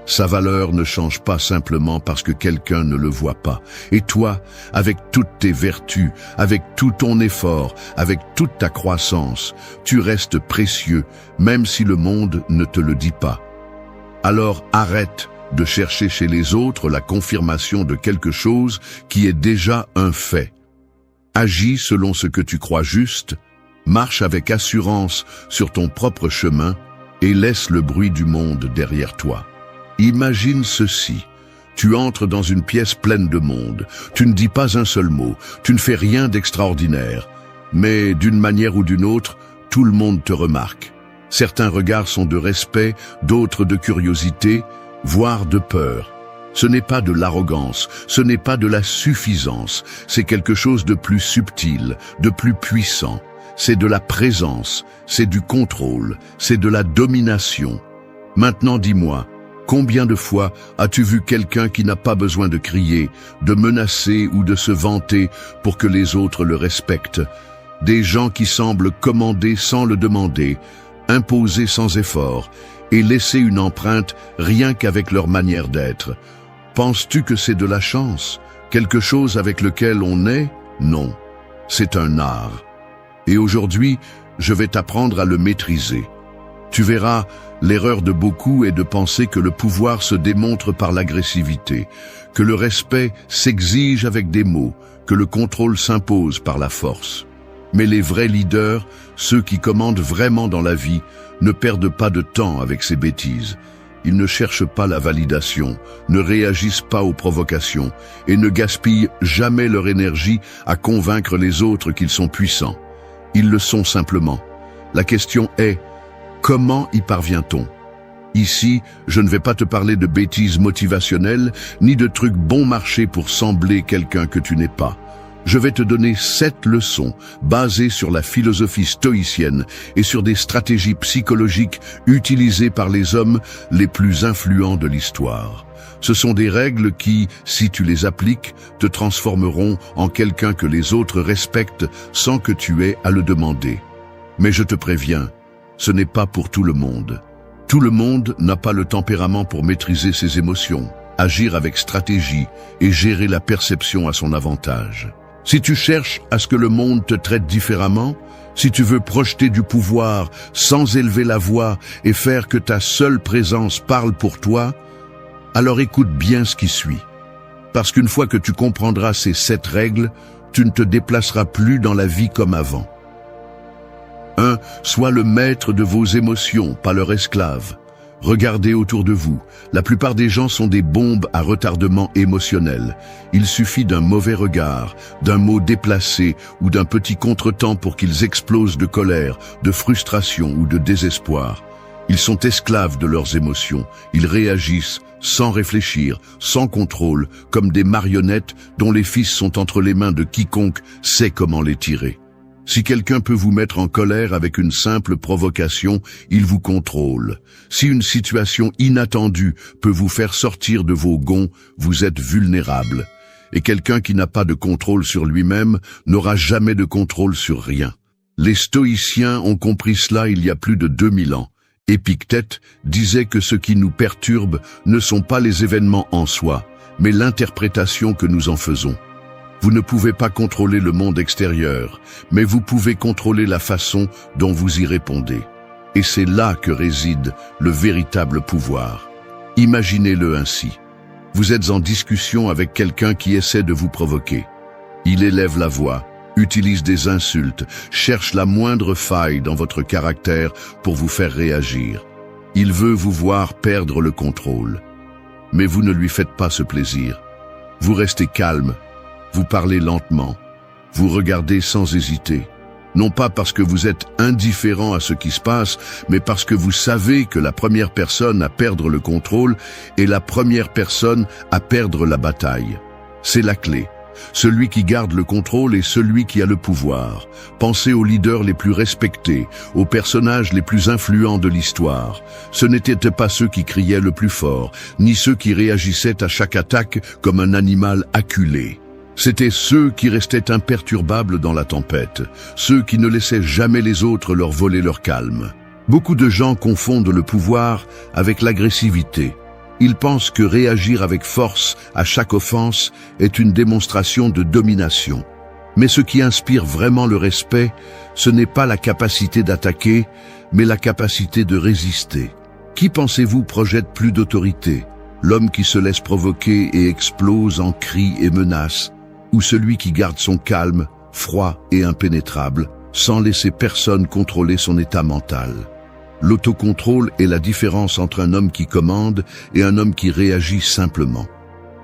Sa valeur ne change pas simplement parce que quelqu'un ne le voit pas. Et toi, avec toutes tes vertus, avec tout ton effort, avec toute ta croissance, tu restes précieux, même si le monde ne te le dit pas. Alors arrête de chercher chez les autres la confirmation de quelque chose qui est déjà un fait. Agis selon ce que tu crois juste, marche avec assurance sur ton propre chemin et laisse le bruit du monde derrière toi. Imagine ceci. Tu entres dans une pièce pleine de monde. Tu ne dis pas un seul mot. Tu ne fais rien d'extraordinaire. Mais d'une manière ou d'une autre, tout le monde te remarque. Certains regards sont de respect, d'autres de curiosité, voire de peur. Ce n'est pas de l'arrogance, ce n'est pas de la suffisance. C'est quelque chose de plus subtil, de plus puissant. C'est de la présence, c'est du contrôle, c'est de la domination. Maintenant dis-moi, combien de fois as-tu vu quelqu'un qui n'a pas besoin de crier, de menacer ou de se vanter pour que les autres le respectent? Des gens qui semblent commander sans le demander, imposer sans effort et laisser une empreinte rien qu'avec leur manière d'être. Penses-tu que c'est de la chance, quelque chose avec lequel on est? Non, c'est un art. Et aujourd'hui, je vais t'apprendre à le maîtriser. Tu verras, l'erreur de beaucoup est de penser que le pouvoir se démontre par l'agressivité, que le respect s'exige avec des mots, que le contrôle s'impose par la force. Mais les vrais leaders, ceux qui commandent vraiment dans la vie, ne perdent pas de temps avec ces bêtises. Ils ne cherchent pas la validation, ne réagissent pas aux provocations et ne gaspillent jamais leur énergie à convaincre les autres qu'ils sont puissants. Ils le sont simplement. La question est, comment y parvient-on? Ici, je ne vais pas te parler de bêtises motivationnelles, ni de trucs bon marché pour sembler quelqu'un que tu n'es pas. Je vais te donner 7 leçons basées sur la philosophie stoïcienne et sur des stratégies psychologiques utilisées par les hommes les plus influents de l'histoire. Ce sont des règles qui, si tu les appliques, te transformeront en quelqu'un que les autres respectent sans que tu aies à le demander. Mais je te préviens, ce n'est pas pour tout le monde. Tout le monde n'a pas le tempérament pour maîtriser ses émotions, agir avec stratégie et gérer la perception à son avantage. Si tu cherches à ce que le monde te traite différemment, Si tu veux projeter du pouvoir sans élever la voix et faire que ta seule présence parle pour toi, alors écoute bien ce qui suit. Parce qu'une fois que tu comprendras ces 7 règles, tu ne te déplaceras plus dans la vie comme avant. 1. Sois le maître de vos émotions, pas leur esclave. Regardez autour de vous. La plupart des gens sont des bombes à retardement émotionnel. Il suffit d'un mauvais regard, d'un mot déplacé ou d'un petit contretemps pour qu'ils explosent de colère, de frustration ou de désespoir. Ils sont esclaves de leurs émotions. Ils réagissent sans réfléchir, sans contrôle, comme des marionnettes dont les fils sont entre les mains de quiconque sait comment les tirer. Si quelqu'un peut vous mettre en colère avec une simple provocation, il vous contrôle. Si une situation inattendue peut vous faire sortir de vos gonds, vous êtes vulnérable. Et quelqu'un qui n'a pas de contrôle sur lui-même n'aura jamais de contrôle sur rien. Les stoïciens ont compris cela il y a plus de 2000 ans. Épictète disait que ce qui nous perturbe ne sont pas les événements en soi, mais l'interprétation que nous en faisons. Vous ne pouvez pas contrôler le monde extérieur, mais vous pouvez contrôler la façon dont vous y répondez. Et c'est là que réside le véritable pouvoir. Imaginez-le ainsi. Vous êtes en discussion avec quelqu'un qui essaie de vous provoquer. Il élève la voix, utilise des insultes, cherche la moindre faille dans votre caractère pour vous faire réagir. Il veut vous voir perdre le contrôle. Mais vous ne lui faites pas ce plaisir. Vous restez calme. Vous parlez lentement, vous regardez sans hésiter, non pas parce que vous êtes indifférent à ce qui se passe, mais parce que vous savez que la première personne à perdre le contrôle est la première personne à perdre la bataille. C'est la clé. Celui qui garde le contrôle est celui qui a le pouvoir. Pensez aux leaders les plus respectés, aux personnages les plus influents de l'histoire. Ce n'étaient pas ceux qui criaient le plus fort, ni ceux qui réagissaient à chaque attaque comme un animal acculé. C'étaient ceux qui restaient imperturbables dans la tempête, ceux qui ne laissaient jamais les autres leur voler leur calme. Beaucoup de gens confondent le pouvoir avec l'agressivité. Ils pensent que réagir avec force à chaque offense est une démonstration de domination. Mais ce qui inspire vraiment le respect, ce n'est pas la capacité d'attaquer, mais la capacité de résister. Qui pensez-vous projette plus d'autorité? L'homme qui se laisse provoquer et explose en cris et menaces, ou celui qui garde son calme, froid et impénétrable, sans laisser personne contrôler son état mental. L'autocontrôle est la différence entre un homme qui commande et un homme qui réagit simplement.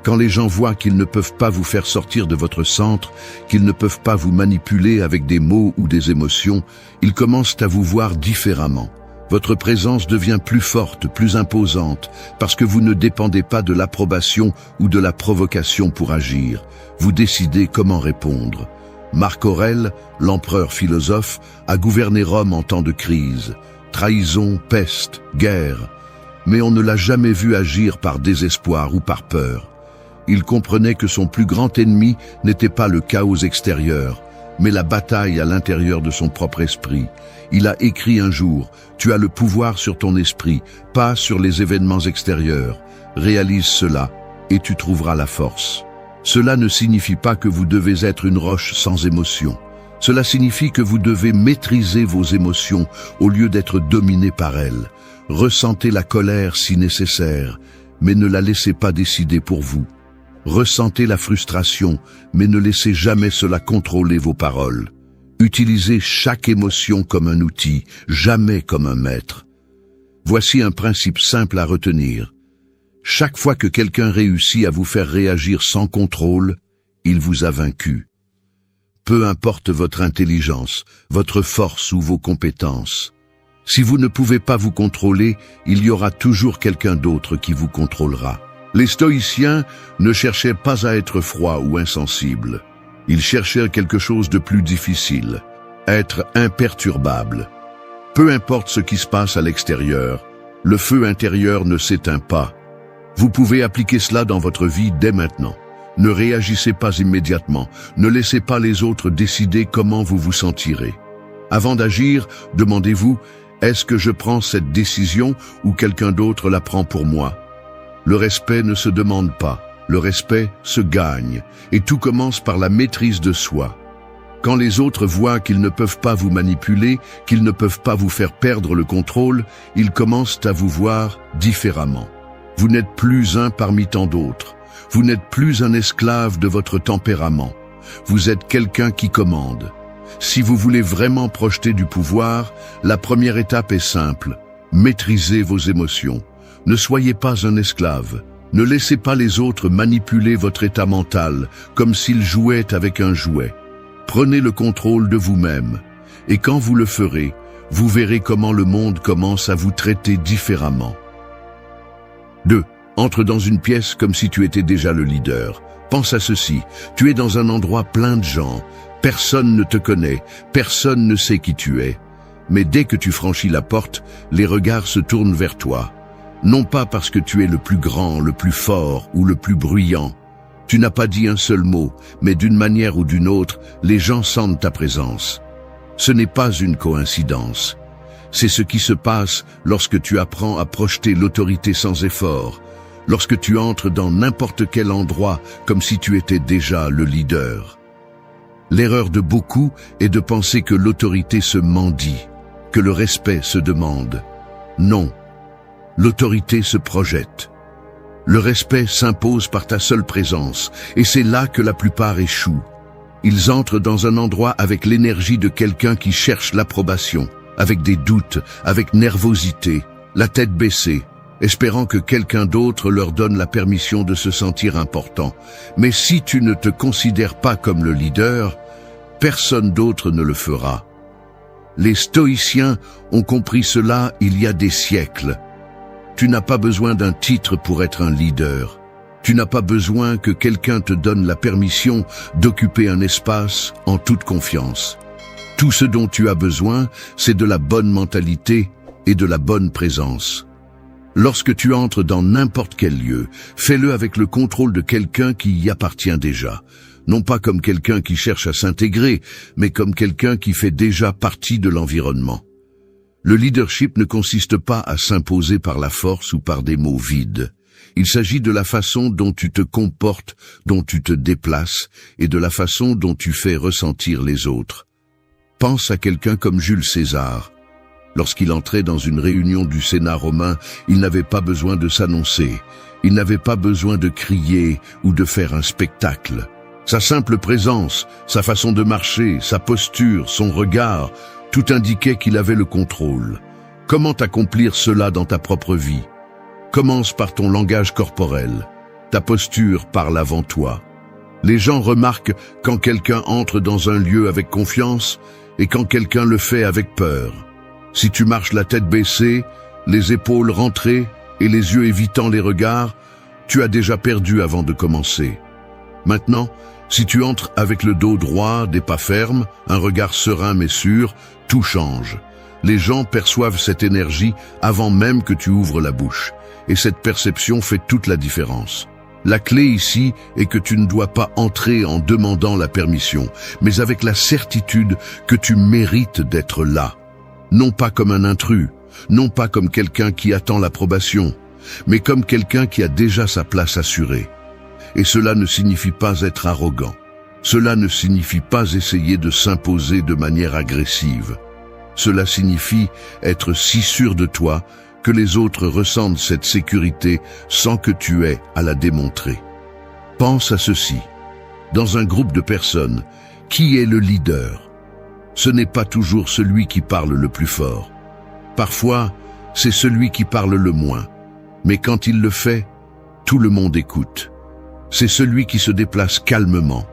Quand les gens voient qu'ils ne peuvent pas vous faire sortir de votre centre, qu'ils ne peuvent pas vous manipuler avec des mots ou des émotions, ils commencent à vous voir différemment. Votre présence devient plus forte, plus imposante, parce que vous ne dépendez pas de l'approbation ou de la provocation pour agir. Vous décidez comment répondre. Marc Aurèle, l'empereur philosophe, a gouverné Rome en temps de crise. Trahison, peste, guerre. Mais on ne l'a jamais vu agir par désespoir ou par peur. Il comprenait que son plus grand ennemi n'était pas le chaos extérieur, mais la bataille à l'intérieur de son propre esprit. Il a écrit un jour, « Tu as le pouvoir sur ton esprit, pas sur les événements extérieurs. Réalise cela, et tu trouveras la force. » Cela ne signifie pas que vous devez être une roche sans émotion. Cela signifie que vous devez maîtriser vos émotions au lieu d'être dominé par elles. Ressentez la colère si nécessaire, mais ne la laissez pas décider pour vous. Ressentez la frustration, mais ne laissez jamais cela contrôler vos paroles. Utilisez chaque émotion comme un outil, jamais comme un maître. Voici un principe simple à retenir. Chaque fois que quelqu'un réussit à vous faire réagir sans contrôle, il vous a vaincu. Peu importe votre intelligence, votre force ou vos compétences. Si vous ne pouvez pas vous contrôler, il y aura toujours quelqu'un d'autre qui vous contrôlera. Les stoïciens ne cherchaient pas à être froids ou insensibles. Ils cherchaient quelque chose de plus difficile, être imperturbable. Peu importe ce qui se passe à l'extérieur, le feu intérieur ne s'éteint pas. Vous pouvez appliquer cela dans votre vie dès maintenant. Ne réagissez pas immédiatement, ne laissez pas les autres décider comment vous vous sentirez. Avant d'agir, demandez-vous, est-ce que je prends cette décision ou quelqu'un d'autre la prend pour moi? Le respect ne se demande pas, le respect se gagne, et tout commence par la maîtrise de soi. Quand les autres voient qu'ils ne peuvent pas vous manipuler, qu'ils ne peuvent pas vous faire perdre le contrôle, ils commencent à vous voir différemment. Vous n'êtes plus un parmi tant d'autres. Vous n'êtes plus un esclave de votre tempérament. Vous êtes quelqu'un qui commande. Si vous voulez vraiment projeter du pouvoir, la première étape est simple. Maîtrisez vos émotions. Ne soyez pas un esclave. Ne laissez pas les autres manipuler votre état mental comme s'ils jouaient avec un jouet. Prenez le contrôle de vous-même. Et quand vous le ferez, vous verrez comment le monde commence à vous traiter différemment. 2. Entre dans une pièce comme si tu étais déjà le leader. Pense à ceci. Tu es dans un endroit plein de gens. Personne ne te connaît. Personne ne sait qui tu es. Mais dès que tu franchis la porte, les regards se tournent vers toi. Non pas parce que tu es le plus grand, le plus fort ou le plus bruyant. Tu n'as pas dit un seul mot, mais d'une manière ou d'une autre, les gens sentent ta présence. Ce n'est pas une coïncidence. C'est ce qui se passe lorsque tu apprends à projeter l'autorité sans effort, lorsque tu entres dans n'importe quel endroit comme si tu étais déjà le leader. L'erreur de beaucoup est de penser que l'autorité se mendie, que le respect se demande. Non, l'autorité se projette. Le respect s'impose par ta seule présence, et c'est là que la plupart échouent. Ils entrent dans un endroit avec l'énergie de quelqu'un qui cherche l'approbation, avec des doutes, avec nervosité, la tête baissée, espérant que quelqu'un d'autre leur donne la permission de se sentir important. Mais si tu ne te considères pas comme le leader, personne d'autre ne le fera. Les stoïciens ont compris cela il y a des siècles. Tu n'as pas besoin d'un titre pour être un leader. Tu n'as pas besoin que quelqu'un te donne la permission d'occuper un espace en toute confiance. Tout ce dont tu as besoin, c'est de la bonne mentalité et de la bonne présence. Lorsque tu entres dans n'importe quel lieu, fais-le avec le contrôle de quelqu'un qui y appartient déjà. Non pas comme quelqu'un qui cherche à s'intégrer, mais comme quelqu'un qui fait déjà partie de l'environnement. Le leadership ne consiste pas à s'imposer par la force ou par des mots vides. Il s'agit de la façon dont tu te comportes, dont tu te déplaces, et de la façon dont tu fais ressentir les autres. Pense à quelqu'un comme Jules César. Lorsqu'il entrait dans une réunion du Sénat romain, il n'avait pas besoin de s'annoncer. Il n'avait pas besoin de crier ou de faire un spectacle. Sa simple présence, sa façon de marcher, sa posture, son regard, tout indiquait qu'il avait le contrôle. Comment accomplir cela dans ta propre vie? Commence par ton langage corporel. Ta posture parle avant toi. Les gens remarquent quand quelqu'un entre dans un lieu avec confiance et quand quelqu'un le fait avec peur. Si tu marches la tête baissée, les épaules rentrées et les yeux évitant les regards, tu as déjà perdu avant de commencer. Maintenant, si tu entres avec le dos droit, des pas fermes, un regard serein mais sûr, tout change. Les gens perçoivent cette énergie avant même que tu ouvres la bouche. Et cette perception fait toute la différence. La clé ici est que tu ne dois pas entrer en demandant la permission, mais avec la certitude que tu mérites d'être là. Non pas comme un intrus, non pas comme quelqu'un qui attend l'approbation, mais comme quelqu'un qui a déjà sa place assurée. Et cela ne signifie pas être arrogant. Cela ne signifie pas essayer de s'imposer de manière agressive. Cela signifie être si sûr de toi que les autres ressentent cette sécurité sans que tu aies à la démontrer. Pense à ceci. Dans un groupe de personnes, qui est le leader? Ce n'est pas toujours celui qui parle le plus fort. Parfois, c'est celui qui parle le moins. Mais quand il le fait, tout le monde écoute. C'est celui qui se déplace calmement,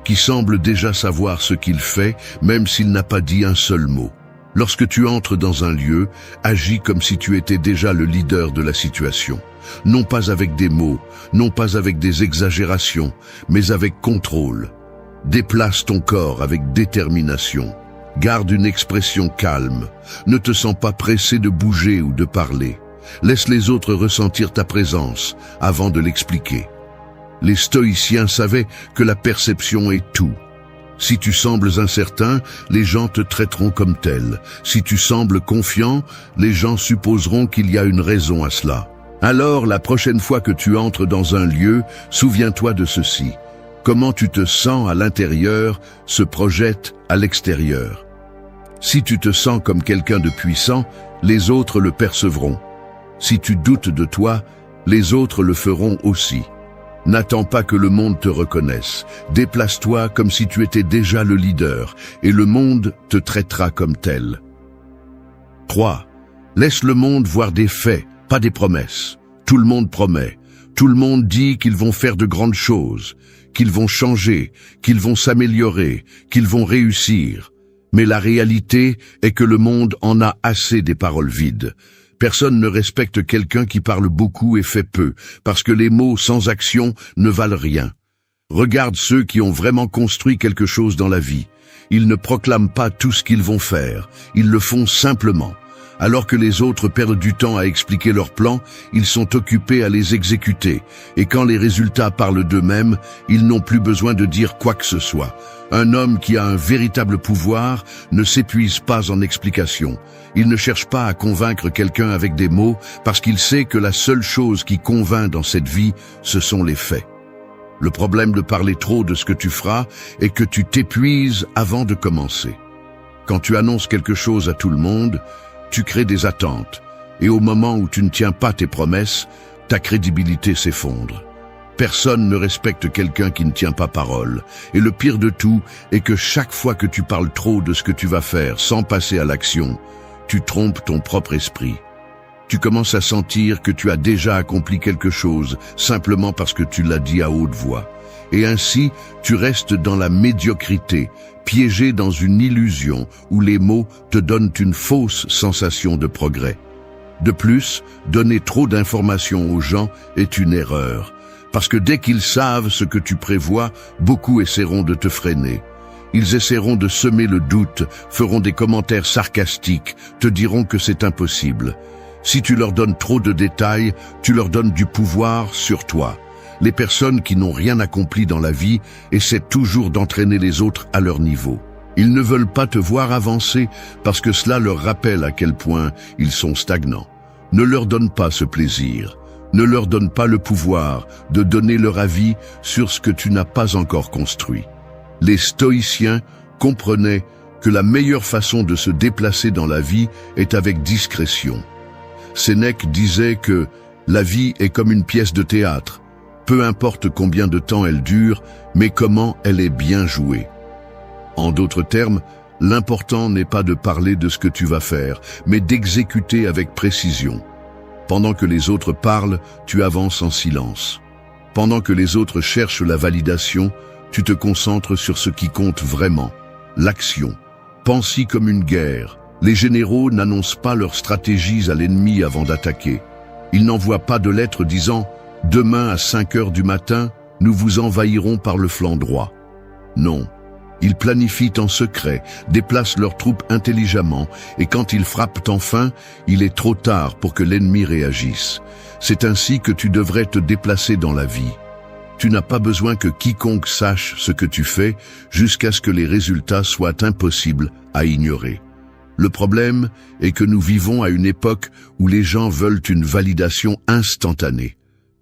qui semble déjà savoir ce qu'il fait, même s'il n'a pas dit un seul mot. Lorsque tu entres dans un lieu, agis comme si tu étais déjà le leader de la situation. Non pas avec des mots, non pas avec des exagérations, mais avec contrôle. Déplace ton corps avec détermination. Garde une expression calme. Ne te sens pas pressé de bouger ou de parler. Laisse les autres ressentir ta présence avant de l'expliquer. Les stoïciens savaient que la perception est tout. Si tu sembles incertain, les gens te traiteront comme tel. Si tu sembles confiant, les gens supposeront qu'il y a une raison à cela. Alors, la prochaine fois que tu entres dans un lieu, souviens-toi de ceci. Comment tu te sens à l'intérieur se projette à l'extérieur. Si tu te sens comme quelqu'un de puissant, les autres le percevront. Si tu doutes de toi, les autres le feront aussi. N'attends pas que le monde te reconnaisse. Déplace-toi comme si tu étais déjà le leader, et le monde te traitera comme tel. 3. Laisse le monde voir des faits, pas des promesses. Tout le monde promet. Tout le monde dit qu'ils vont faire de grandes choses, qu'ils vont changer, qu'ils vont s'améliorer, qu'ils vont réussir. Mais la réalité est que le monde en a assez des paroles vides. Personne ne respecte quelqu'un qui parle beaucoup et fait peu, parce que les mots sans action ne valent rien. Regarde ceux qui ont vraiment construit quelque chose dans la vie. Ils ne proclament pas tout ce qu'ils vont faire, ils le font simplement. Alors que les autres perdent du temps à expliquer leurs plans, ils sont occupés à les exécuter. Et quand les résultats parlent d'eux-mêmes, ils n'ont plus besoin de dire quoi que ce soit. Un homme qui a un véritable pouvoir ne s'épuise pas en explications. Il ne cherche pas à convaincre quelqu'un avec des mots parce qu'il sait que la seule chose qui convainc dans cette vie, ce sont les faits. Le problème de parler trop de ce que tu feras est que tu t'épuises avant de commencer. Quand tu annonces quelque chose à tout le monde, tu crées des attentes, et au moment où tu ne tiens pas tes promesses, ta crédibilité s'effondre. Personne ne respecte quelqu'un qui ne tient pas parole, et le pire de tout est que chaque fois que tu parles trop de ce que tu vas faire sans passer à l'action, tu trompes ton propre esprit. Tu commences à sentir que tu as déjà accompli quelque chose simplement parce que tu l'as dit à haute voix. Et ainsi, tu restes dans la médiocrité, piégé dans une illusion où les mots te donnent une fausse sensation de progrès. De plus, donner trop d'informations aux gens est une erreur, parce que dès qu'ils savent ce que tu prévois, beaucoup essaieront de te freiner. Ils essaieront de semer le doute, feront des commentaires sarcastiques, te diront que c'est impossible. Si tu leur donnes trop de détails, tu leur donnes du pouvoir sur toi. Les personnes qui n'ont rien accompli dans la vie essaient toujours d'entraîner les autres à leur niveau. Ils ne veulent pas te voir avancer parce que cela leur rappelle à quel point ils sont stagnants. Ne leur donne pas ce plaisir. Ne leur donne pas le pouvoir de donner leur avis sur ce que tu n'as pas encore construit. Les stoïciens comprenaient que la meilleure façon de se déplacer dans la vie est avec discrétion. Sénèque disait que la vie est comme une pièce de théâtre. Peu importe combien de temps elle dure, mais comment elle est bien jouée. En d'autres termes, l'important n'est pas de parler de ce que tu vas faire, mais d'exécuter avec précision. Pendant que les autres parlent, tu avances en silence. Pendant que les autres cherchent la validation, tu te concentres sur ce qui compte vraiment, l'action. Pense-y comme une guerre. Les généraux n'annoncent pas leurs stratégies à l'ennemi avant d'attaquer. Ils n'envoient pas de lettres disant « Demain à 5 heures du matin, nous vous envahirons par le flanc droit ». Non. Ils planifient en secret, déplacent leurs troupes intelligemment, et quand ils frappent enfin, il est trop tard pour que l'ennemi réagisse. C'est ainsi que tu devrais te déplacer dans la vie. Tu n'as pas besoin que quiconque sache ce que tu fais jusqu'à ce que les résultats soient impossibles à ignorer. Le problème est que nous vivons à une époque où les gens veulent une validation instantanée.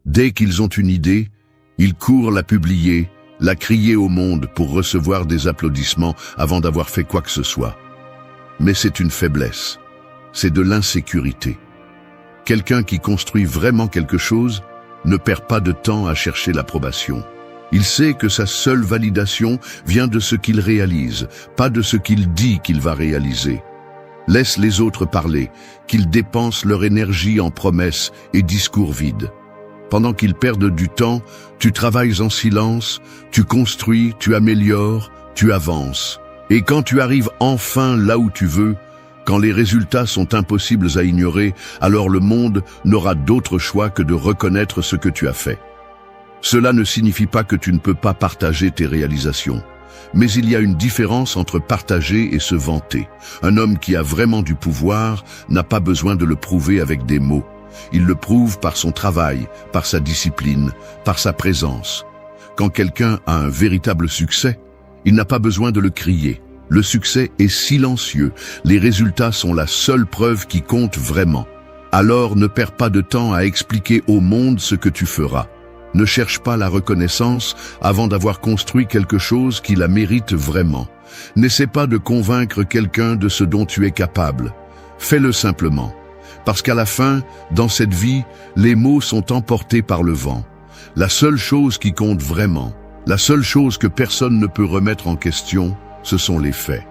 Dès qu'ils ont une idée, ils courent la publier, la crier au monde pour recevoir des applaudissements avant d'avoir fait quoi que ce soit. Mais c'est une faiblesse. C'est de l'insécurité. Quelqu'un qui construit vraiment quelque chose ne perd pas de temps à chercher l'approbation. Il sait que sa seule validation vient de ce qu'il réalise, pas de ce qu'il dit qu'il va réaliser. Laisse les autres parler, qu'ils dépensent leur énergie en promesses et discours vides. Pendant qu'ils perdent du temps, tu travailles en silence, tu construis, tu améliores, tu avances. Et quand tu arrives enfin là où tu veux, quand les résultats sont impossibles à ignorer, alors le monde n'aura d'autre choix que de reconnaître ce que tu as fait. Cela ne signifie pas que tu ne peux pas partager tes réalisations. Mais il y a une différence entre partager et se vanter. Un homme qui a vraiment du pouvoir n'a pas besoin de le prouver avec des mots. Il le prouve par son travail, par sa discipline, par sa présence. Quand quelqu'un a un véritable succès, il n'a pas besoin de le crier. Le succès est silencieux. Les résultats sont la seule preuve qui compte vraiment. Alors ne perds pas de temps à expliquer au monde ce que tu feras. Ne cherche pas la reconnaissance avant d'avoir construit quelque chose qui la mérite vraiment. N'essaie pas de convaincre quelqu'un de ce dont tu es capable. Fais-le simplement. Parce qu'à la fin, dans cette vie, les mots sont emportés par le vent. La seule chose qui compte vraiment, la seule chose que personne ne peut remettre en question, ce sont les faits.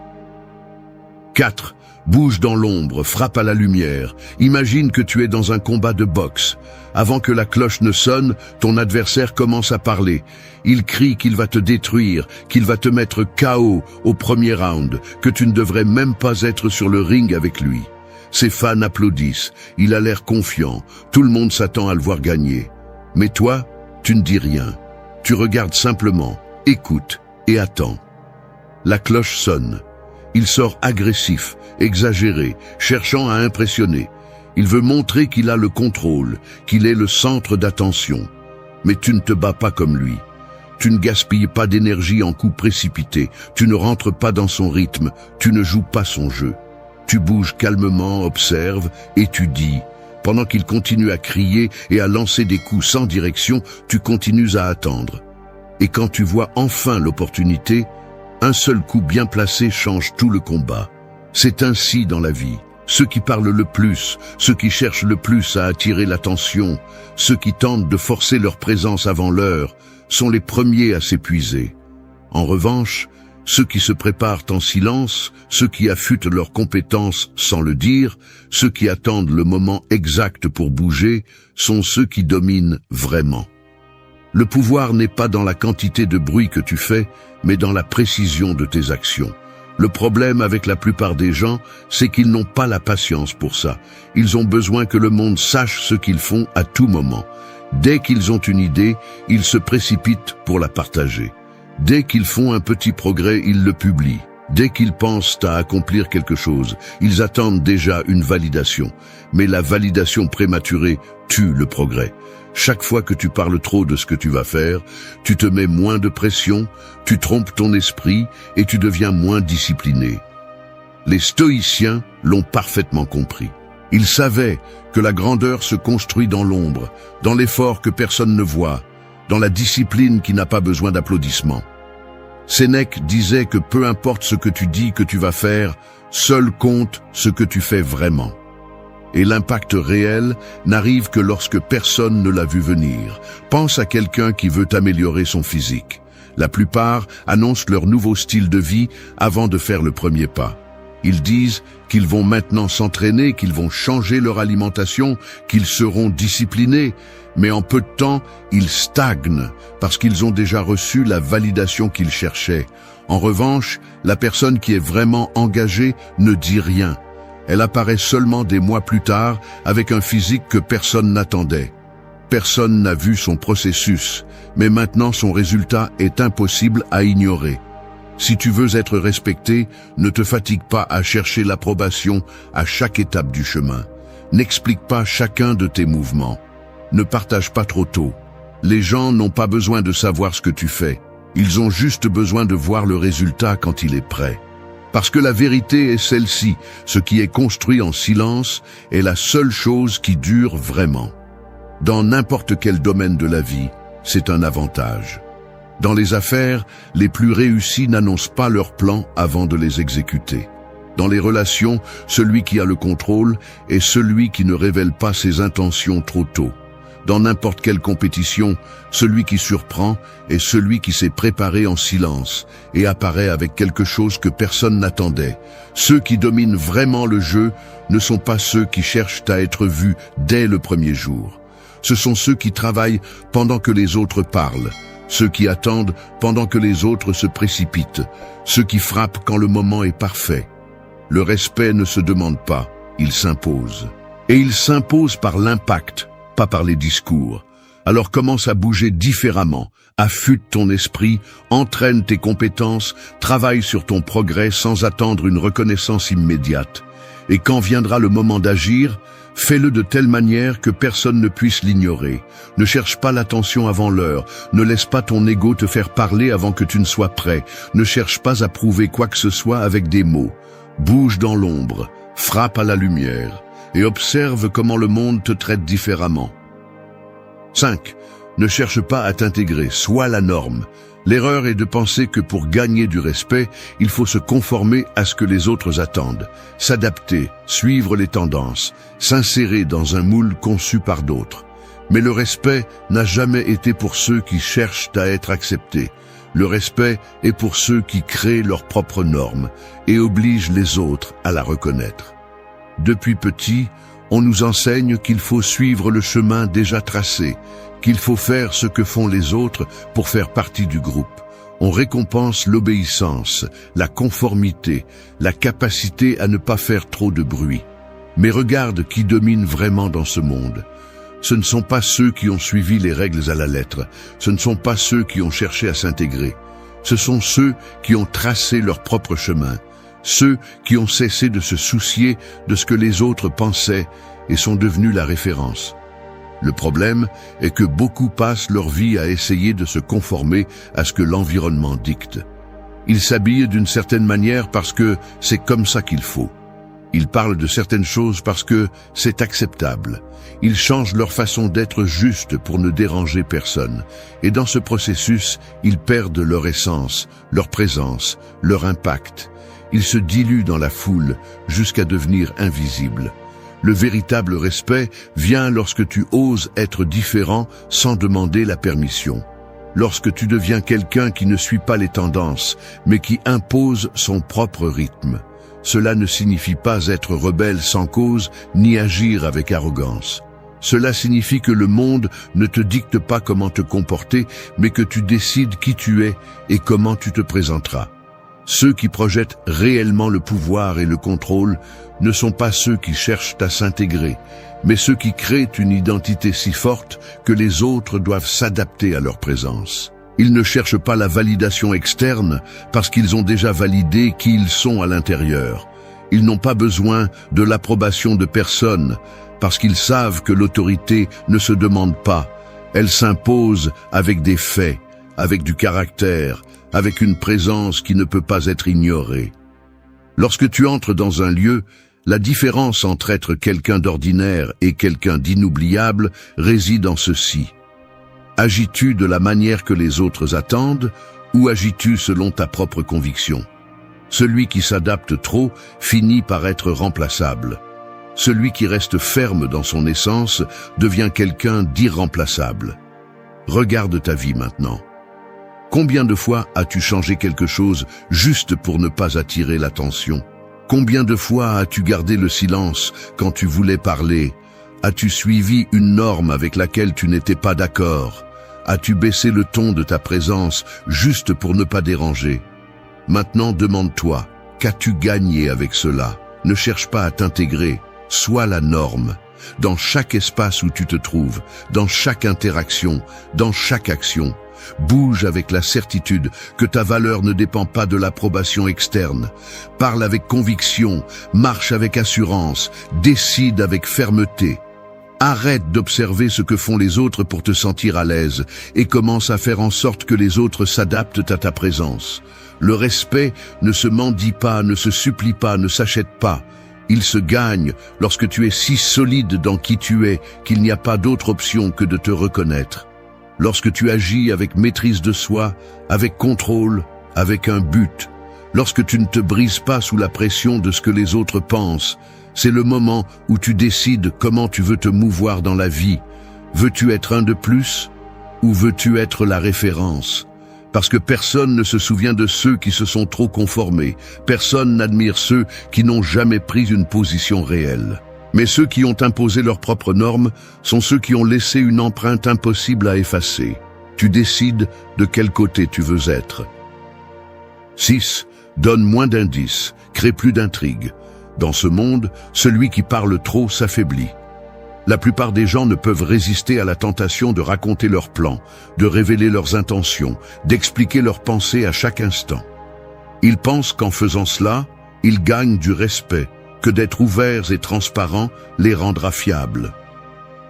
4. Bouge dans l'ombre, frappe à la lumière. Imagine que tu es dans un combat de boxe. Avant que la cloche ne sonne, ton adversaire commence à parler. Il crie qu'il va te détruire, qu'il va te mettre KO au premier round, que tu ne devrais même pas être sur le ring avec lui. Ses fans applaudissent, il a l'air confiant, tout le monde s'attend à le voir gagner. Mais toi, tu ne dis rien. Tu regardes simplement, écoutes et attends. La cloche sonne. Il sort agressif, exagéré, cherchant à impressionner. Il veut montrer qu'il a le contrôle, qu'il est le centre d'attention. Mais tu ne te bats pas comme lui. Tu ne gaspilles pas d'énergie en coups précipités. Tu ne rentres pas dans son rythme. Tu ne joues pas son jeu. Tu bouges calmement, observes, étudies. Pendant qu'il continue à crier et à lancer des coups sans direction, tu continues à attendre. Et quand tu vois enfin l'opportunité, un seul coup bien placé change tout le combat. C'est ainsi dans la vie. Ceux qui parlent le plus, ceux qui cherchent le plus à attirer l'attention, ceux qui tentent de forcer leur présence avant l'heure, sont les premiers à s'épuiser. En revanche, ceux qui se préparent en silence, ceux qui affûtent leurs compétences sans le dire, ceux qui attendent le moment exact pour bouger, sont ceux qui dominent vraiment. Le pouvoir n'est pas dans la quantité de bruit que tu fais, mais dans la précision de tes actions. Le problème avec la plupart des gens, c'est qu'ils n'ont pas la patience pour ça. Ils ont besoin que le monde sache ce qu'ils font à tout moment. Dès qu'ils ont une idée, ils se précipitent pour la partager. Dès qu'ils font un petit progrès, ils le publient. Dès qu'ils pensent à accomplir quelque chose, ils attendent déjà une validation. Mais la validation prématurée tue le progrès. Chaque fois que tu parles trop de ce que tu vas faire, tu te mets moins de pression, tu trompes ton esprit et tu deviens moins discipliné. Les stoïciens l'ont parfaitement compris. Ils savaient que la grandeur se construit dans l'ombre, dans l'effort que personne ne voit, dans la discipline qui n'a pas besoin d'applaudissements. Sénèque disait que peu importe ce que tu dis que tu vas faire, seul compte ce que tu fais vraiment. Et l'impact réel n'arrive que lorsque personne ne l'a vu venir. Pense à quelqu'un qui veut améliorer son physique. La plupart annoncent leur nouveau style de vie avant de faire le premier pas. Ils disent qu'ils vont maintenant s'entraîner, qu'ils vont changer leur alimentation, qu'ils seront disciplinés. Mais en peu de temps, ils stagnent parce qu'ils ont déjà reçu la validation qu'ils cherchaient. En revanche, la personne qui est vraiment engagée ne dit rien. Elle apparaît seulement des mois plus tard avec un physique que personne n'attendait. Personne n'a vu son processus, mais maintenant son résultat est impossible à ignorer. Si tu veux être respecté, ne te fatigue pas à chercher l'approbation à chaque étape du chemin. N'explique pas chacun de tes mouvements. Ne partage pas trop tôt. Les gens n'ont pas besoin de savoir ce que tu fais. Ils ont juste besoin de voir le résultat quand il est prêt. Parce que la vérité est celle-ci, ce qui est construit en silence est la seule chose qui dure vraiment. Dans n'importe quel domaine de la vie, c'est un avantage. Dans les affaires, les plus réussis n'annoncent pas leurs plans avant de les exécuter. Dans les relations, celui qui a le contrôle est celui qui ne révèle pas ses intentions trop tôt. Dans n'importe quelle compétition, celui qui surprend est celui qui s'est préparé en silence et apparaît avec quelque chose que personne n'attendait. Ceux qui dominent vraiment le jeu ne sont pas ceux qui cherchent à être vus dès le premier jour. Ce sont ceux qui travaillent pendant que les autres parlent, ceux qui attendent pendant que les autres se précipitent, ceux qui frappent quand le moment est parfait. Le respect ne se demande pas, il s'impose. Et il s'impose par l'impact, pas par les discours. Alors commence à bouger différemment, affûte ton esprit, entraîne tes compétences, travaille sur ton progrès sans attendre une reconnaissance immédiate. Et quand viendra le moment d'agir, fais-le de telle manière que personne ne puisse l'ignorer. Ne cherche pas l'attention avant l'heure, ne laisse pas ton ego te faire parler avant que tu ne sois prêt, ne cherche pas à prouver quoi que ce soit avec des mots. Bouge dans l'ombre, frappe à la lumière et observe comment le monde te traite différemment. 5. Ne cherche pas à t'intégrer, sois la norme. L'erreur est de penser que pour gagner du respect, il faut se conformer à ce que les autres attendent, s'adapter, suivre les tendances, s'insérer dans un moule conçu par d'autres. Mais le respect n'a jamais été pour ceux qui cherchent à être acceptés. Le respect est pour ceux qui créent leurs propres normes et obligent les autres à la reconnaître. Depuis petit, on nous enseigne qu'il faut suivre le chemin déjà tracé, qu'il faut faire ce que font les autres pour faire partie du groupe. On récompense l'obéissance, la conformité, la capacité à ne pas faire trop de bruit. Mais regarde qui domine vraiment dans ce monde. Ce ne sont pas ceux qui ont suivi les règles à la lettre, ce ne sont pas ceux qui ont cherché à s'intégrer. Ce sont ceux qui ont tracé leur propre chemin, ceux qui ont cessé de se soucier de ce que les autres pensaient et sont devenus la référence. Le problème est que beaucoup passent leur vie à essayer de se conformer à ce que l'environnement dicte. Ils s'habillent d'une certaine manière parce que c'est comme ça qu'il faut. Ils parlent de certaines choses parce que c'est acceptable. Ils changent leur façon d'être juste pour ne déranger personne. Et dans ce processus, ils perdent leur essence, leur présence, leur impact. Ils se diluent dans la foule jusqu'à devenir invisibles. Le véritable respect vient lorsque tu oses être différent sans demander la permission. Lorsque tu deviens quelqu'un qui ne suit pas les tendances, mais qui impose son propre rythme. Cela ne signifie pas être rebelle sans cause, ni agir avec arrogance. Cela signifie que le monde ne te dicte pas comment te comporter, mais que tu décides qui tu es et comment tu te présenteras. Ceux qui projettent réellement le pouvoir et le contrôle ne sont pas ceux qui cherchent à s'intégrer, mais ceux qui créent une identité si forte que les autres doivent s'adapter à leur présence. Ils ne cherchent pas la validation externe parce qu'ils ont déjà validé qui ils sont à l'intérieur. Ils n'ont pas besoin de l'approbation de personne parce qu'ils savent que l'autorité ne se demande pas. Elle s'impose avec des faits, avec du caractère, avec une présence qui ne peut pas être ignorée. Lorsque tu entres dans un lieu, la différence entre être quelqu'un d'ordinaire et quelqu'un d'inoubliable réside en ceci. Agis-tu de la manière que les autres attendent ou agis-tu selon ta propre conviction? Celui qui s'adapte trop finit par être remplaçable. Celui qui reste ferme dans son essence devient quelqu'un d'irremplaçable. Regarde ta vie maintenant. Combien de fois as-tu changé quelque chose juste pour ne pas attirer l'attention? Combien de fois as-tu gardé le silence quand tu voulais parler? As-tu suivi une norme avec laquelle tu n'étais pas d'accord? As-tu baissé le ton de ta présence juste pour ne pas déranger? Maintenant, demande-toi, qu'as-tu gagné avec cela? Ne cherche pas à t'intégrer, sois la norme. Dans chaque espace où tu te trouves, dans chaque interaction, dans chaque action, bouge avec la certitude que ta valeur ne dépend pas de l'approbation externe. Parle avec conviction, marche avec assurance, décide avec fermeté. Arrête d'observer ce que font les autres pour te sentir à l'aise et commence à faire en sorte que les autres s'adaptent à ta présence. Le respect ne se mendie pas, ne se supplie pas, ne s'achète pas. Il se gagne lorsque tu es si solide dans qui tu es qu'il n'y a pas d'autre option que de te reconnaître. Lorsque tu agis avec maîtrise de soi, avec contrôle, avec un but, lorsque tu ne te brises pas sous la pression de ce que les autres pensent, c'est le moment où tu décides comment tu veux te mouvoir dans la vie. Veux-tu être un de plus ou veux-tu être la référence? Parce que personne ne se souvient de ceux qui se sont trop conformés, personne n'admire ceux qui n'ont jamais pris une position réelle. Mais ceux qui ont imposé leurs propres normes sont ceux qui ont laissé une empreinte impossible à effacer. Tu décides de quel côté tu veux être. 6. Donne moins d'indices, crée plus d'intrigues. Dans ce monde, celui qui parle trop s'affaiblit. La plupart des gens ne peuvent résister à la tentation de raconter leurs plans, de révéler leurs intentions, d'expliquer leurs pensées à chaque instant. Ils pensent qu'en faisant cela, ils gagnent du respect, que d'être ouverts et transparents les rendra fiables.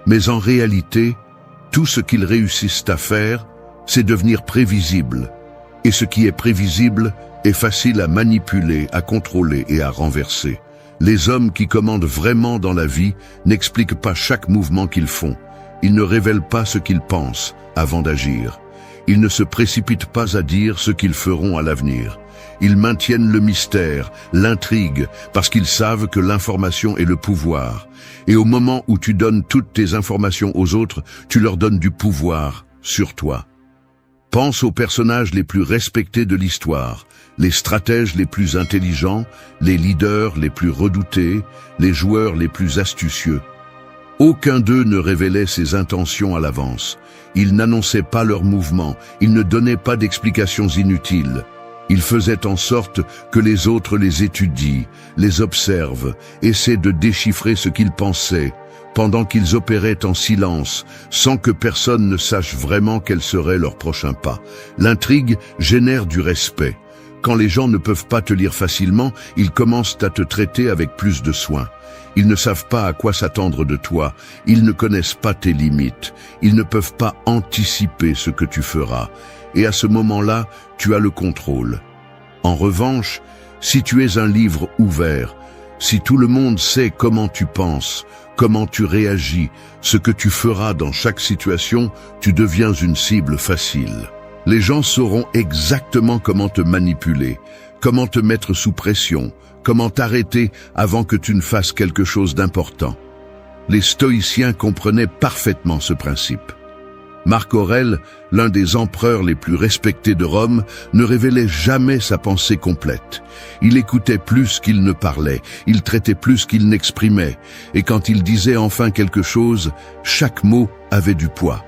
Mais en réalité, tout ce qu'ils réussissent à faire, c'est devenir prévisible. Et ce qui est prévisible est facile à manipuler, à contrôler et à renverser. Les hommes qui commandent vraiment dans la vie n'expliquent pas chaque mouvement qu'ils font. Ils ne révèlent pas ce qu'ils pensent avant d'agir. Ils ne se précipitent pas à dire ce qu'ils feront à l'avenir. Ils maintiennent le mystère, l'intrigue, parce qu'ils savent que l'information est le pouvoir. Et au moment où tu donnes toutes tes informations aux autres, tu leur donnes du pouvoir sur toi. Pense aux personnages les plus respectés de l'histoire, les stratèges les plus intelligents, les leaders les plus redoutés, les joueurs les plus astucieux. Aucun d'eux ne révélait ses intentions à l'avance. Ils n'annonçaient pas leurs mouvements, ils ne donnaient pas d'explications inutiles. Ils faisaient en sorte que les autres les étudient, les observent, essaient de déchiffrer ce qu'ils pensaient, pendant qu'ils opéraient en silence, sans que personne ne sache vraiment quel serait leur prochain pas. L'intrigue génère du respect. Quand les gens ne peuvent pas te lire facilement, ils commencent à te traiter avec plus de soin. Ils ne savent pas à quoi s'attendre de toi, ils ne connaissent pas tes limites, ils ne peuvent pas anticiper ce que tu feras. Et à ce moment-là, tu as le contrôle. En revanche, si tu es un livre ouvert, si tout le monde sait comment tu penses, comment tu réagis, ce que tu feras dans chaque situation, tu deviens une cible facile. Les gens sauront exactement comment te manipuler, comment te mettre sous pression, comment t'arrêter avant que tu ne fasses quelque chose d'important. Les stoïciens comprenaient parfaitement ce principe. Marc Aurèle, l'un des empereurs les plus respectés de Rome, ne révélait jamais sa pensée complète. Il écoutait plus qu'il ne parlait, il traitait plus qu'il n'exprimait, et quand il disait enfin quelque chose, chaque mot avait du poids.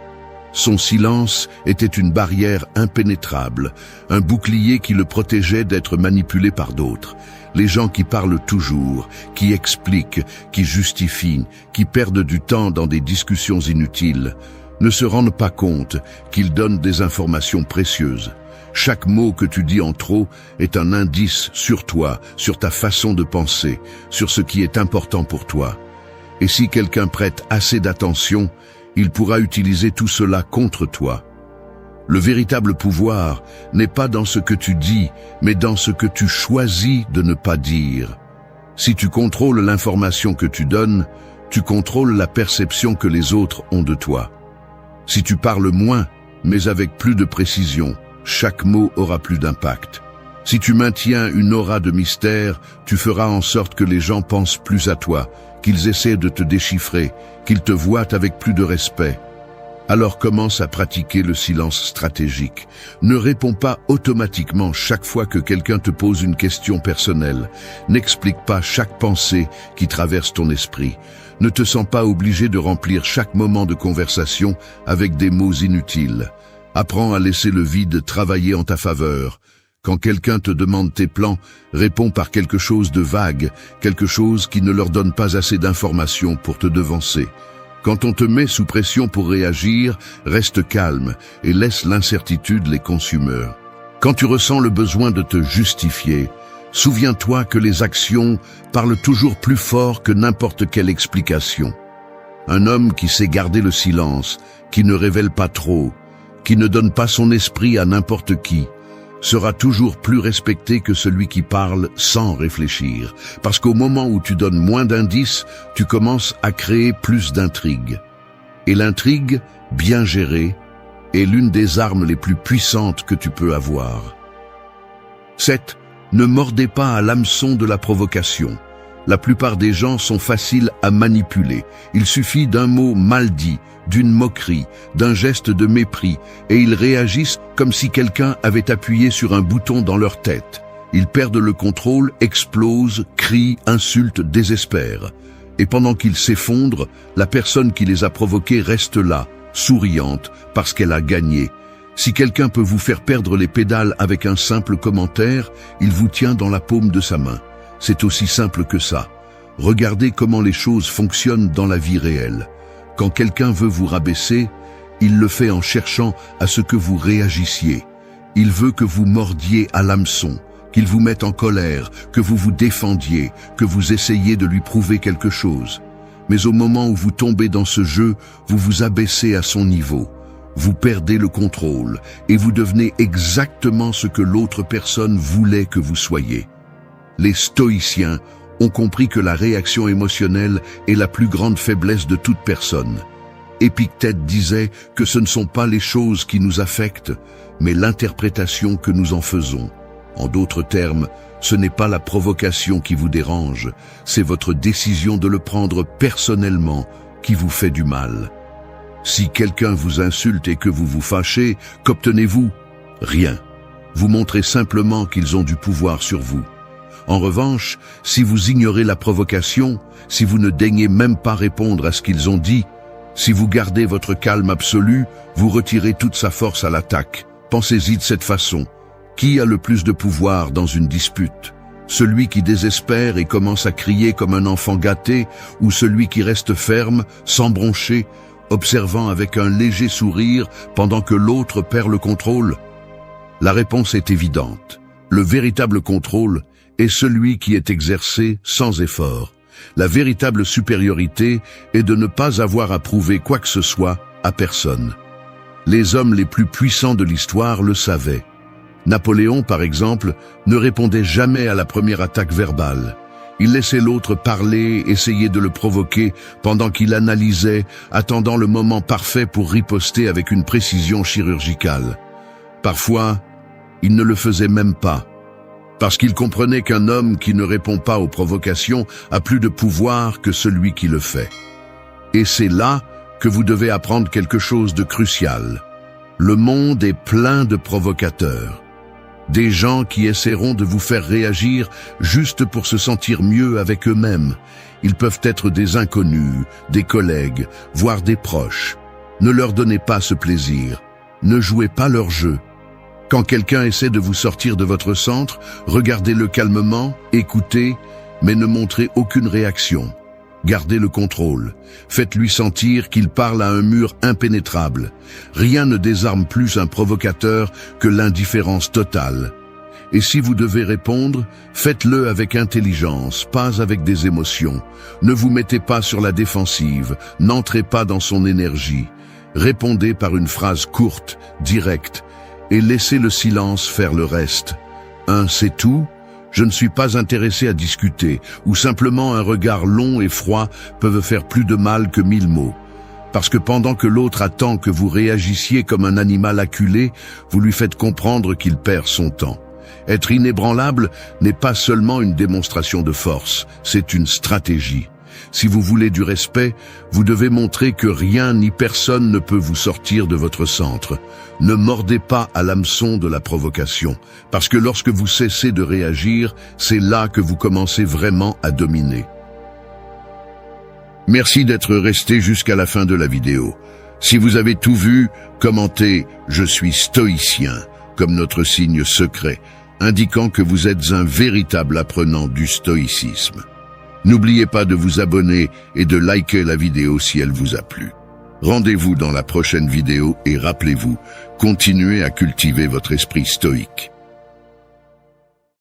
Son silence était une barrière impénétrable, un bouclier qui le protégeait d'être manipulé par d'autres. Les gens qui parlent toujours, qui expliquent, qui justifient, qui perdent du temps dans des discussions inutiles, ne se rendent pas compte qu'ils donnent des informations précieuses. Chaque mot que tu dis en trop est un indice sur toi, sur ta façon de penser, sur ce qui est important pour toi. Et si quelqu'un prête assez d'attention, il pourra utiliser tout cela contre toi. Le véritable pouvoir n'est pas dans ce que tu dis, mais dans ce que tu choisis de ne pas dire. Si tu contrôles l'information que tu donnes, tu contrôles la perception que les autres ont de toi. Si tu parles moins, mais avec plus de précision, chaque mot aura plus d'impact. Si tu maintiens une aura de mystère, tu feras en sorte que les gens pensent plus à toi, qu'ils essaient de te déchiffrer, qu'ils te voient avec plus de respect. Alors commence à pratiquer le silence stratégique. Ne réponds pas automatiquement chaque fois que quelqu'un te pose une question personnelle. N'explique pas chaque pensée qui traverse ton esprit. Ne te sens pas obligé de remplir chaque moment de conversation avec des mots inutiles. Apprends à laisser le vide travailler en ta faveur. Quand quelqu'un te demande tes plans, réponds par quelque chose de vague, quelque chose qui ne leur donne pas assez d'informations pour te devancer. Quand on te met sous pression pour réagir, reste calme et laisse l'incertitude les consumer. Quand tu ressens le besoin de te justifier, souviens-toi que les actions parlent toujours plus fort que n'importe quelle explication. Un homme qui sait garder le silence, qui ne révèle pas trop, qui ne donne pas son esprit à n'importe qui, sera toujours plus respecté que celui qui parle sans réfléchir. Parce qu'au moment où tu donnes moins d'indices, tu commences à créer plus d'intrigues. Et l'intrigue, bien gérée, est l'une des armes les plus puissantes que tu peux avoir. 7. Ne mordez pas à l'hameçon de la provocation. La plupart des gens sont faciles à manipuler. Il suffit d'un mot mal dit, d'une moquerie, d'un geste de mépris, et ils réagissent comme si quelqu'un avait appuyé sur un bouton dans leur tête. Ils perdent le contrôle, explosent, crient, insultent, désespèrent. Et pendant qu'ils s'effondrent, la personne qui les a provoqués reste là, souriante, parce qu'elle a gagné. Si quelqu'un peut vous faire perdre les pédales avec un simple commentaire, il vous tient dans la paume de sa main. C'est aussi simple que ça. Regardez comment les choses fonctionnent dans la vie réelle. Quand quelqu'un veut vous rabaisser, il le fait en cherchant à ce que vous réagissiez. Il veut que vous mordiez à l'hameçon, qu'il vous mette en colère, que vous vous défendiez, que vous essayiez de lui prouver quelque chose. Mais au moment où vous tombez dans ce jeu, vous vous abaissez à son niveau. Vous perdez le contrôle et vous devenez exactement ce que l'autre personne voulait que vous soyez. Les stoïciens ont compris que la réaction émotionnelle est la plus grande faiblesse de toute personne. Épictète disait que ce ne sont pas les choses qui nous affectent, mais l'interprétation que nous en faisons. En d'autres termes, ce n'est pas la provocation qui vous dérange, c'est votre décision de le prendre personnellement qui vous fait du mal. Si quelqu'un vous insulte et que vous vous fâchez, qu'obtenez-vous? Rien. Vous montrez simplement qu'ils ont du pouvoir sur vous. En revanche, si vous ignorez la provocation, si vous ne daignez même pas répondre à ce qu'ils ont dit, si vous gardez votre calme absolu, vous retirez toute sa force à l'attaque. Pensez-y de cette façon. Qui a le plus de pouvoir dans une dispute? Celui qui désespère et commence à crier comme un enfant gâté, ou celui qui reste ferme, sans broncher, observant avec un léger sourire pendant que l'autre perd le contrôle? La réponse est évidente. Le véritable contrôle est celui qui est exercé sans effort. La véritable supériorité est de ne pas avoir à prouver quoi que ce soit à personne. Les hommes les plus puissants de l'histoire le savaient. Napoléon, par exemple, ne répondait jamais à la première attaque verbale. Il laissait l'autre parler, essayer de le provoquer, pendant qu'il analysait, attendant le moment parfait pour riposter avec une précision chirurgicale. Parfois, il ne le faisait même pas, parce qu'il comprenait qu'un homme qui ne répond pas aux provocations a plus de pouvoir que celui qui le fait. Et c'est là que vous devez apprendre quelque chose de crucial. Le monde est plein de provocateurs. Des gens qui essaieront de vous faire réagir juste pour se sentir mieux avec eux-mêmes. Ils peuvent être des inconnus, des collègues, voire des proches. Ne leur donnez pas ce plaisir. Ne jouez pas leur jeu. Quand quelqu'un essaie de vous sortir de votre centre, regardez-le calmement, écoutez, mais ne montrez aucune réaction. Gardez le contrôle. Faites-lui sentir qu'il parle à un mur impénétrable. Rien ne désarme plus un provocateur que l'indifférence totale. Et si vous devez répondre, faites-le avec intelligence, pas avec des émotions. Ne vous mettez pas sur la défensive, n'entrez pas dans son énergie. Répondez par une phrase courte, directe, et laissez le silence faire le reste. C'est tout? Je ne suis pas intéressé à discuter, ou simplement un regard long et froid peuvent faire plus de mal que 1000 mots. Parce que pendant que l'autre attend que vous réagissiez comme un animal acculé, vous lui faites comprendre qu'il perd son temps. Être inébranlable n'est pas seulement une démonstration de force, c'est une stratégie. Si vous voulez du respect, vous devez montrer que rien ni personne ne peut vous sortir de votre centre. Ne mordez pas à l'hameçon de la provocation, parce que lorsque vous cessez de réagir, c'est là que vous commencez vraiment à dominer. Merci d'être resté jusqu'à la fin de la vidéo. Si vous avez tout vu, commentez « Je suis stoïcien » comme notre signe secret, indiquant que vous êtes un véritable apprenant du stoïcisme. N'oubliez pas de vous abonner et de liker la vidéo si elle vous a plu. Rendez-vous dans la prochaine vidéo et rappelez-vous, continuez à cultiver votre esprit stoïque.